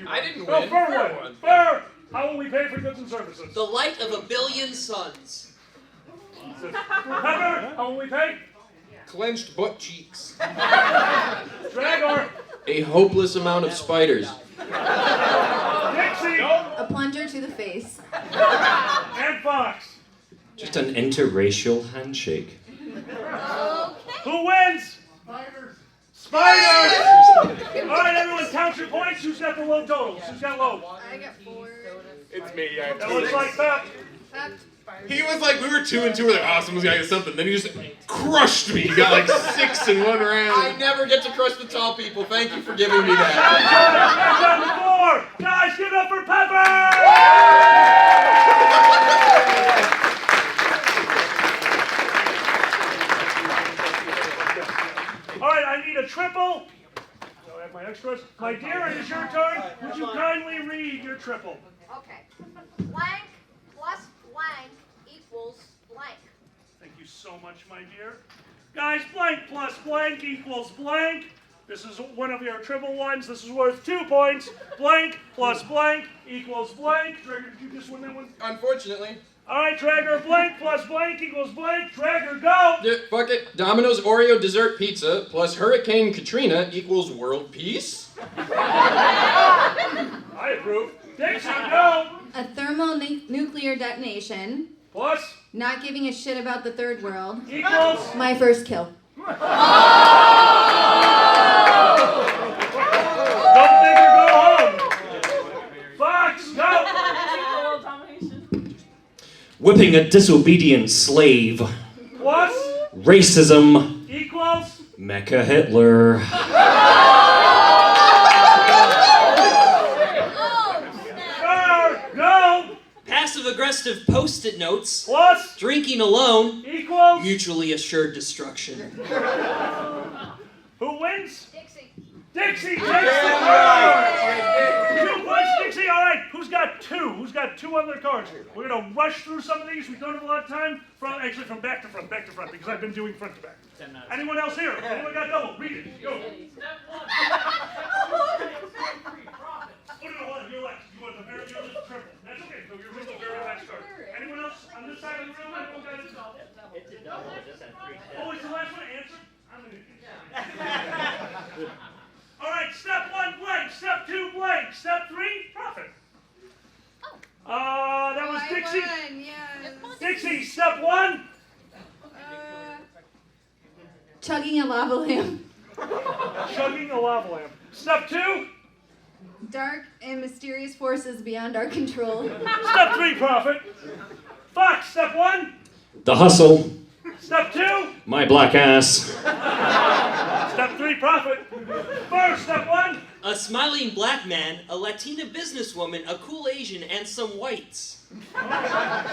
I didn't Oh, win. Fur one. Fur. How will we pay for goods and services? The light of a billion suns. Pepper. How will we pay? Clenched butt cheeks. Dragor. A hopeless amount of spiders. Dixie. A plunger to the face. And Fox. Just an interracial handshake. Who wins? Spiders! Alright, everyone, count your points. Who's got the low totals? Who's got low? I got 4. It's me. I have That two. looks like Pep. He was like, we were 2 and 2. We're like, oh, someone's got to get something. Then he just crushed me. He got like 6 in one round. I never get to crush the tall people. Thank you for giving me that. That's on the 4. Guys, give it up for Pepper! Alright, I need a triple. So I have my extras. My dear, it is your turn. Would you kindly read your triple? Okay. Blank plus blank equals blank. Thank you so much, my dear. Guys, blank plus blank equals blank. This is one of your triple ones. This is worth 2 points. Blank plus blank equals blank. Dragger, did you just win that one? Unfortunately. All right, Dragger, blank plus blank equals blank. Dragger, go! Fuck it. Domino's Oreo dessert pizza plus Hurricane Katrina equals world peace? I approve. Dixie, go! A thermonuclear detonation. Plus? Not giving a shit about the third world. Equals? My first kill. Don't think or go home. Fox, go! Whipping a disobedient slave. Plus. Racism. Equals. Mecha Hitler. Go. Passive-aggressive post-it notes. Plus. Drinking alone. Equals. Mutually assured destruction. Who wins? Dixie. Dixie takes the card! 2 points, Dixie. All right, who's got two? Who's got two other cards? We're going to rush through some of these. We don't have a lot of time. From back to front, because I've been doing front to back. 10 minutes. Anyone else here? Anyone got double? Read it. Go. You're left. You want the very triple. That's okay. So you're with the very last card. Anyone else on this side of the room? Anyone got it? It's a double. It just had 3 steps. Oh, it's the last one to answer? I'm going to All right, step 1, blank. Step 2, blank. Step 3, profit. That was Dixie. Dixie, step 1. Chugging a lava lamp. Chugging a lava lamp. Step 2. Dark and mysterious forces beyond our control. Step 3, profit. Fox, step 1. The Hustle. Step 2. My black ass. Step 3, profit. First, step 1. A smiling black man, a Latina businesswoman, a cool Asian, and some whites.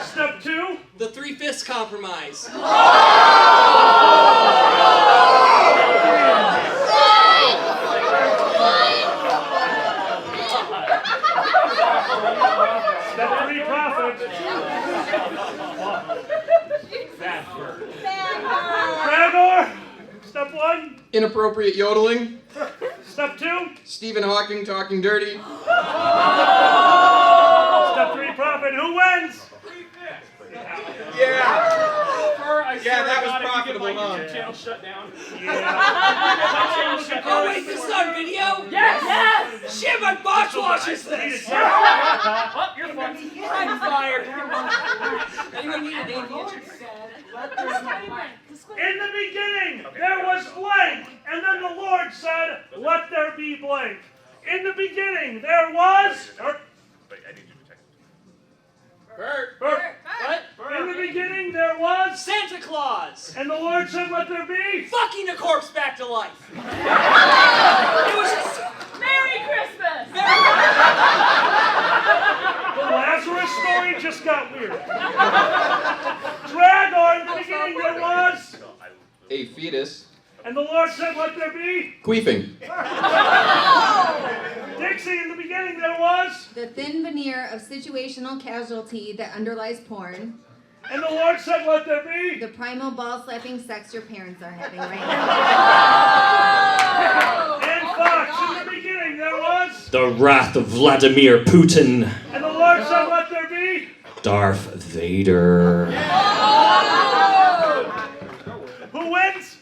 Step 2. The 3/5 compromise. Step 3, profit. Dragor, step 1. Inappropriate yodeling. Step 2. Stephen Hawking talking dirty. Step 3, profit. Who wins? Yeah, that was profitable, huh? Channel shut down. Oh wait, this is on video? Yes! Shit, my box watches this! Oh, you're fucked. I'm fired. Anyone need a name? In the beginning, there was blank, and then the Lord said, let there be blank. In the beginning, there was... Bert. What? In the beginning, there was... Santa Claus! And the Lord said, let there be... Fucking a corpse back to life! It was just... Merry Christmas! The Lazarus story just got weird. Dragor, in the beginning, there was... A fetus. And the Lord said, let there be... Queefing. Dixie, in the beginning, there was... The thin veneer of situational casualty that underlies porn. And the Lord said, let there be... The primal ball-slapping sex your parents are having right now. And Fox, in the beginning, there was... The wrath of Vladimir Putin. And the Lord said, let there be... Darth Vader. Who wins?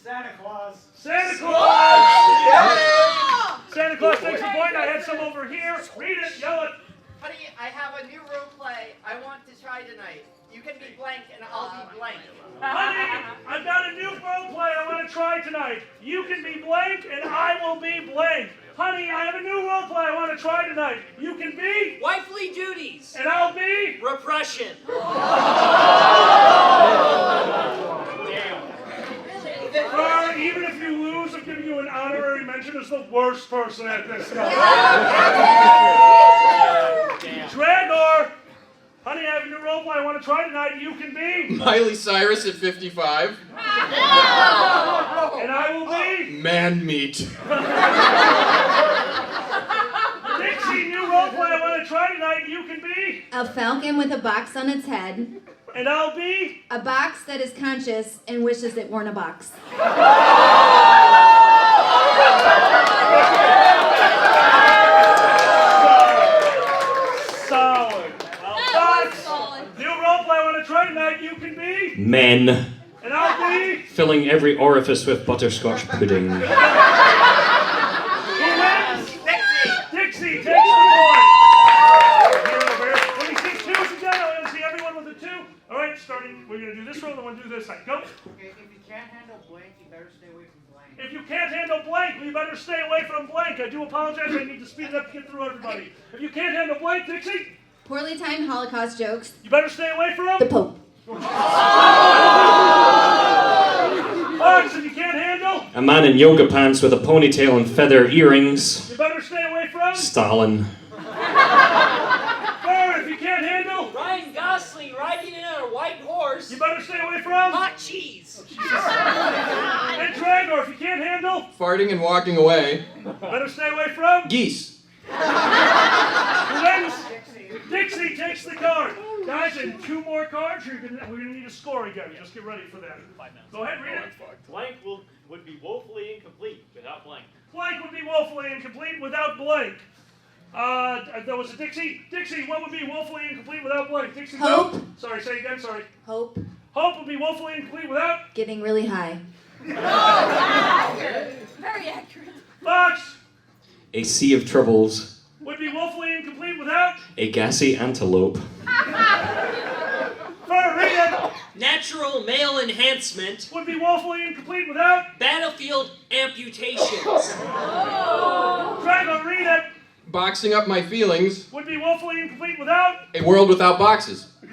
Santa Claus. Santa Claus! Santa Claus takes the point. I had some over here. Read it, yell it. Honey, I have a new role play I want to try tonight. You can be blank and I'll be blank. Honey, I've got a new role play I want to try tonight. You can be blank and I will be blank. Honey, I have a new role play I want to try tonight. You can be... Wifely duties. And I'll be... Repression. Even if you lose, I'm giving you an honorary mention as the worst person at this stuff. Dragor! Honey, I have a new role play I want to try tonight. You can be... Miley Cyrus at 55. And I will be... Man meat. Dixie, new role play I want to try tonight. You can be... A falcon with a box on its head. And I'll be... A box that is conscious and wishes it weren't a box. Solid. Fox, new role play I want to try tonight. You can be... Men. And I'll be... Filling every orifice with butterscotch pudding. Who wins? Dixie takes the point. Here over. Let me see twos again. I want to see everyone with a 2. All right, starting. We're going to do this roll, then we'll do this side. Go. Okay, if you can't handle blank, you better stay away from blank. If you can't handle blank, we better stay away from blank. I do apologize. I need to speed it up to get through everybody. If you can't handle blank, Dixie. Poorly timed Holocaust jokes. You better stay away from the Pope. Fox, if you can't handle. A man in yoga pants with a ponytail and feather earrings. You better stay away from. Stalin. Fur, if you can't handle. Ryan Gosling riding in on a white horse. You better stay away from. Hot cheese. And Dragor, if you can't handle. Farting and walking away. Better stay away from. Geese. Who wins? Dixie takes the card. Guys, and 2 more cards, we're going to need a score again. Just get ready for that. Go ahead, read it. Blank would be woefully incomplete without blank. Blank would be woefully incomplete without blank. There was a Dixie. Dixie, what would be woefully incomplete without blank? Dixie, Hope. No. Sorry, say again, sorry. Hope. Hope would be woefully incomplete without. Getting really high. Very accurate. Fox. A sea of troubles. Would be woefully incomplete without. A gassy antelope. Fur, read it. Natural male enhancement. Would be woefully incomplete without. Battlefield amputations. Drago, read it. Boxing up my feelings. Would be woefully incomplete without. A world without boxes. A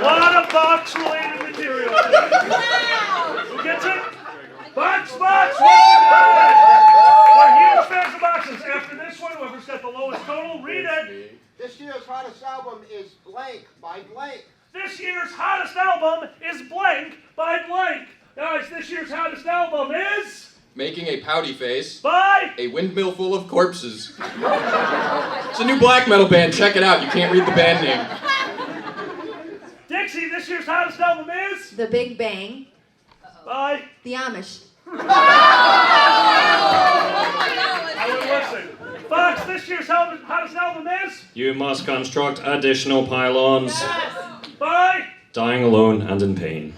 lot of box-related material. Who gets it? Box! We're huge fans of boxes. After this one, whoever's got the lowest total, read it. This year's hottest album is Blank by Blank. This year's hottest album is Blank by Blank. Guys, this year's hottest album is... Making a pouty face. By... A windmill full of corpses. It's a new black metal band. Check it out. You can't read the band name. Dixie, this year's hottest album is... The Big Bang. By... The Amish. I would listen. Fox, this year's hottest album is... You must construct additional pylons. By... Dying alone and in pain.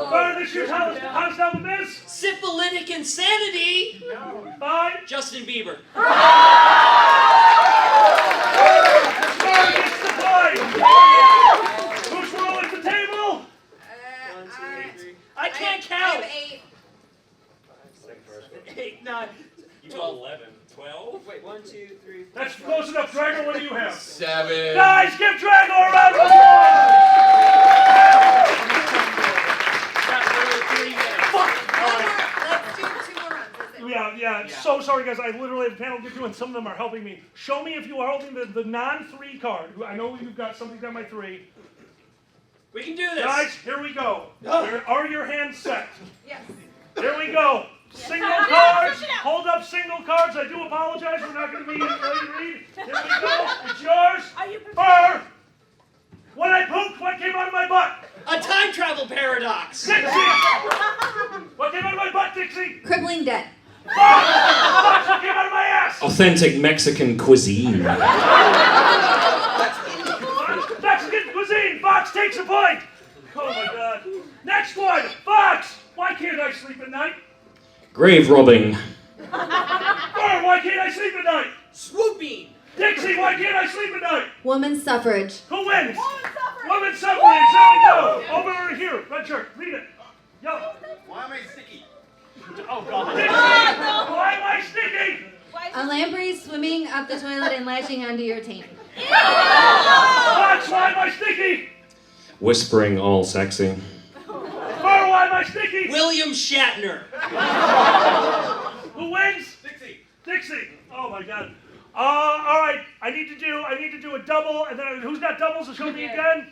Fur, this year's hottest album is... Syphilitic insanity. By... Justin Bieber. Fur gets the point. Who's rolling the table? I can't count. 8, 9, 12, 11, 12. Wait, 1, 2, 3. That's close enough. Drago, what do you have? 7. Guys, give Drago a round of applause! Let's do 2 more runs. Yeah. So sorry, guys. I literally have a panel with you, and some of them are helping me. Show me if you are holding the non-3 card. I know you've got something on my 3. We can do this. Guys, here we go. Are your hands set? Yes. Here we go. Single cards. Hold up single cards. I do apologize. We're not going to be ready to read. Here we go. It's yours. Are you prepared? Fur. When I pooped, what came out of my butt? A time travel paradox. Dixie. What came out of my butt, Dixie? Crippling debt. Fox. What came out of my ass? Authentic Mexican cuisine. Mexican cuisine. Fox takes a point. Oh my God. Next one. Fox. Why can't I sleep at night? Grave robbing. Fur. Why can't I sleep at night? Swooping. Dixie. Why can't I sleep at night? Woman's suffrage. Who wins? Women's suffrage. There we go. Over here. Red shirt. Read it. Yo. Why am I sticky? Oh God. Dixie. Why am I sticky? A lamprey swimming up the toilet and lashing onto your taint. Fox. Why am I sticky? Whispering all sexy. Fur. Why am I sticky? William Shatner. Who wins? Dixie. Oh my God. All right. I need to do a double, and then who's got doubles? Show me again.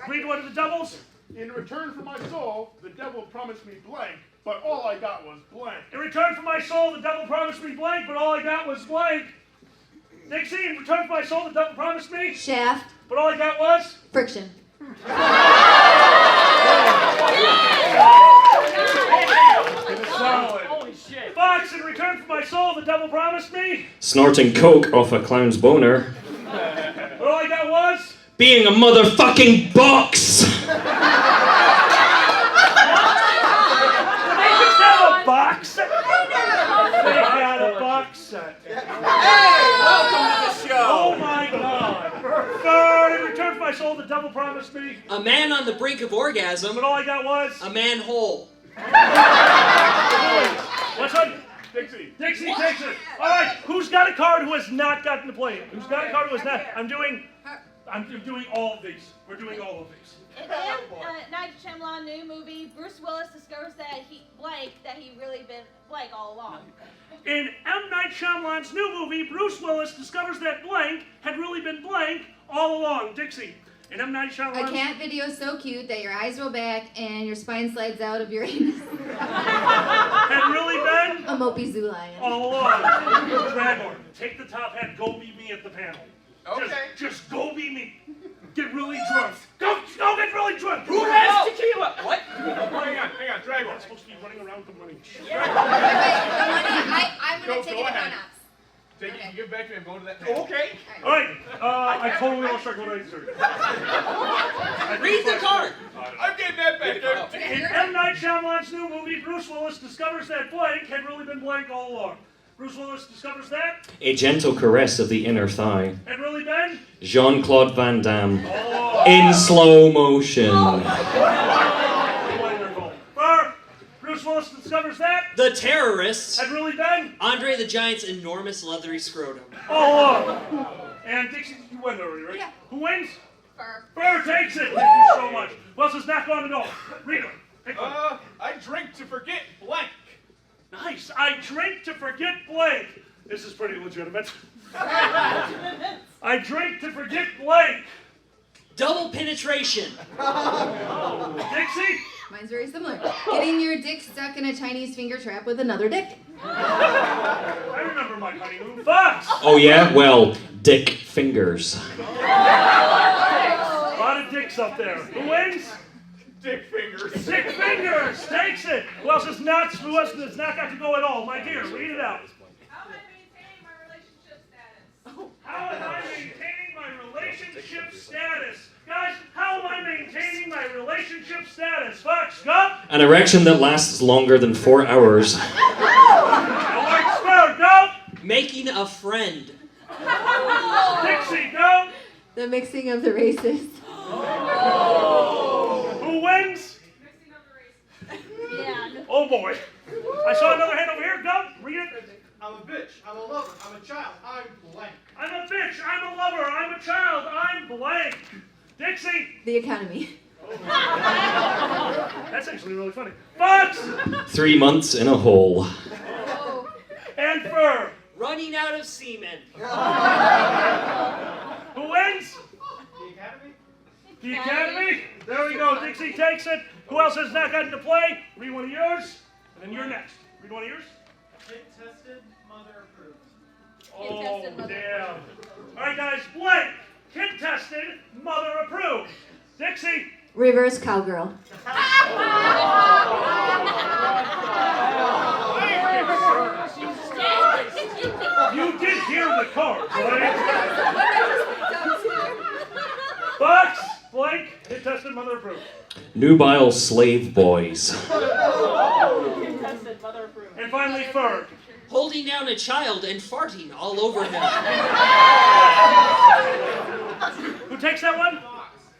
Read one of the doubles. In return for my soul, the devil promised me blank, but all I got was blank. In return for my soul, the devil promised me blank, but all I got was blank. Dixie, in return for my soul, the devil promised me Shaft. but all I got was Friction. Holy shit. Fox, in return for my soul, the devil promised me Snorting coke off a clown's boner. but all I got was Being a motherfucking box. Did they just have a box set? They had a box set. Hey, welcome to the show. Oh my God. Third, in return for my soul, the devil promised me A man on the brink of orgasm. but all I got was A manhole. What's up? Dixie. Dixie takes it. All right, who's got a card who has not gotten to play it? Who's got a card who has not? I'm doing all of these. We're doing all of these. In Night Shyamalan new movie, Bruce Willis discovers that he really been blank all along. In M. Night Shyamalan's new movie, Bruce Willis discovers that blank had really been blank all along. Dixie. In M. Night Shyamalan's... A cat video so cute that your eyes roll back and your spine slides out of your anus. Had really been... A mopey zoo lion. All along. Dragor, take the top hat, go beat me at the panel. Okay. Just go beat me. Get really drunk. Go get really drunk. Who has tequila? What? Hang on, Dragor. I'm supposed to be running around with the money. Wait, the money, I'm gonna take it to Run-Ups. Take it, you give it back to me, I'm going to that. Okay. All right, I totally lost track of what I said. Read the card. I'm getting that back. In M. Night Shyamalan's new movie, Bruce Willis discovers that blank had really been blank all along. Bruce Willis discovers that. A gentle caress of the inner thigh. Had really been. Jean-Claude Van Damme. Oh. In slow motion. Wonderful. Bruce Willis discovers that. The terrorists. Had really been. Andre the Giant's enormous leathery scrotum. Oh. And Dixie, you win already, right? Yeah. Who wins? Fur. Fur takes it. Thank you so much. Who else is not gone at all? Rita. Pick one. I drink to forget blank. Nice. I drink to forget blank. This is pretty legitimate. I drink to forget blank. Double penetration. Dixie? Mine's very similar. Getting your dick stuck in a Chinese finger trap with another dick. I remember my honeymoon. Fox! Oh yeah? Well, dick fingers. A lot of dicks up there. Who wins? Dick fingers. Dick fingers takes it. Who else has not got to go at all? My dear, read it out. How am I maintaining my relationship status? How am I maintaining my relationship status? Guys, how am I maintaining my relationship status? Fox, go! An erection that lasts longer than 4 hours. Alex, go! Making a friend. Dixie, go! The mixing of the races. Who wins? Yeah. Oh boy. I saw another hand over here. Go. Read it. I'm a bitch. I'm a lover. I'm a child. I'm blank. I'm a bitch. I'm a lover. I'm a child. I'm blank. Dixie. The economy. That's actually really funny. Fox. 3 months in a hole. And Fur. Running out of semen. Who wins? The Academy? The Academy. There we go. Dixie takes it. Who else has not gotten to play? Read one of yours. And then you're next. Read one of yours. Kid tested, mother approved. Oh, damn. All right, guys. Blank. Kid tested. Mother approved. Dixie. Reverse cowgirl. You did hear the cards, right? Fox, blank, kid tested, mother approved. Nubile slave boys. And finally, Fur. Holding down a child and farting all over him. Who takes that one?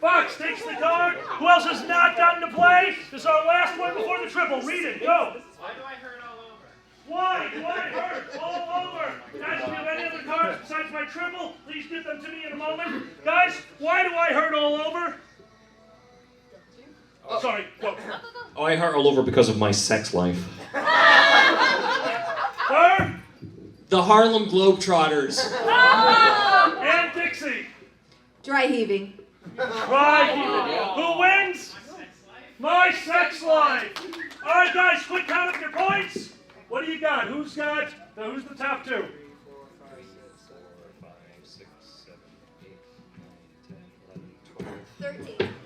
Fox takes the card. Who else has not gotten to play? This is our last one before the triple. Read it. Go. Why do I hurt all over? Why do I hurt all over? Guys, if you have any other cards besides my triple, please give them to me in a moment. Guys, why do I hurt all over? Oh, sorry, go. Oh, I hurt all over because of my sex life. Fur. The Harlem Globetrotters. And Dixie. Dry heaving. Right. Who wins? My sex life. All right, guys, quick count up your points. What do you got? Who's the top two?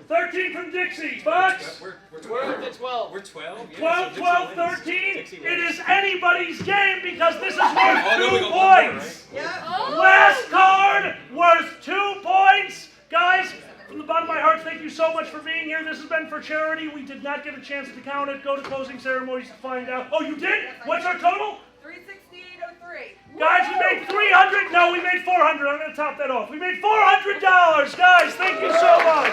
13 from Dixie. Fox? We're 12 to 12. We're 12? 12, 12, 13. It is anybody's game because this is worth 2 points. Last card worth 2 points. Guys, from the bottom of my heart, thank you so much for being here. This has been for charity. We did not get a chance to count it. Go to closing ceremonies to find out. Oh, you did? What's our total? 368.03. Guys, we made 300. No, we made 400. I'm going to top that off. We made $400. Guys, thank you so much.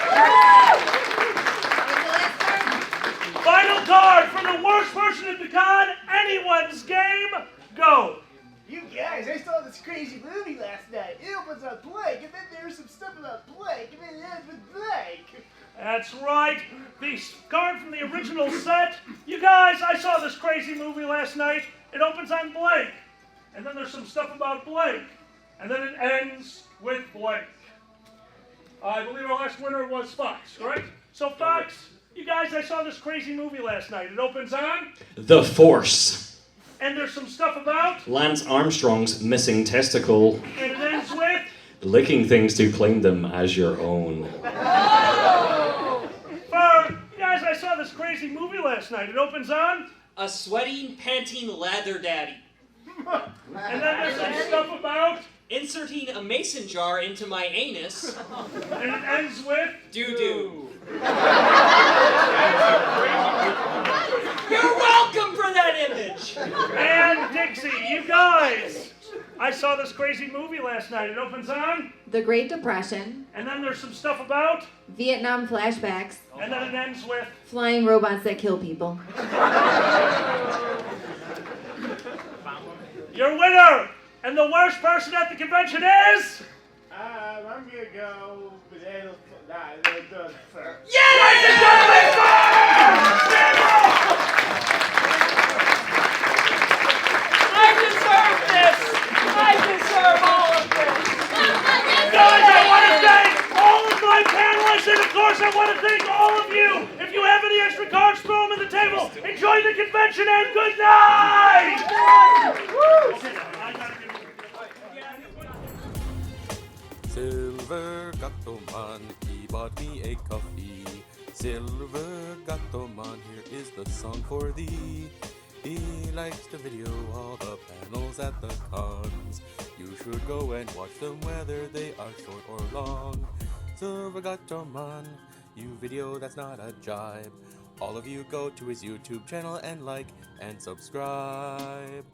Final card for the worst version of the con, anyone's game. Go. You guys, I saw this crazy movie last night. It opens on blank, and then there's some stuff about blank, and then it ends with blank. That's right. The card from the original set. You guys, I saw this crazy movie last night. It opens on blank. And then there's some stuff about blank. And then it ends with blank. I believe our last winner was Fox, correct? So Fox, you guys, I saw this crazy movie last night. It opens on... The Force. And there's some stuff about... Lance Armstrong's missing testicle. And it ends with... Licking things to claim them as your own. You guys, I saw this crazy movie last night. It opens on... A sweating, panting lather daddy. And then there's some stuff about... Inserting a mason jar into my anus. And it ends with... Doo-doo. You're welcome for that image. And Dixie, you guys, I saw this crazy movie last night. It opens on... The Great Depression. And then there's some stuff about... Vietnam flashbacks. And then it ends with... Flying robots that kill people. Your winner and the worst person at the convention is... I'm gonna go potato. First. Yes! I deserve this! I deserve all of this! Guys, I want to thank all of my panelists, and of course I want to thank all of you. If you have any extra cards, throw them on the table. Enjoy the convention and good night! Silver Gatoman, he bought me a coffee. Silver Gatoman, here is the song for thee. He likes to video all the panels at the cons. You should go and watch them whether they are short or long. Silver Gatoman, you video that's not a jibe. All of you go to his YouTube channel and like and subscribe.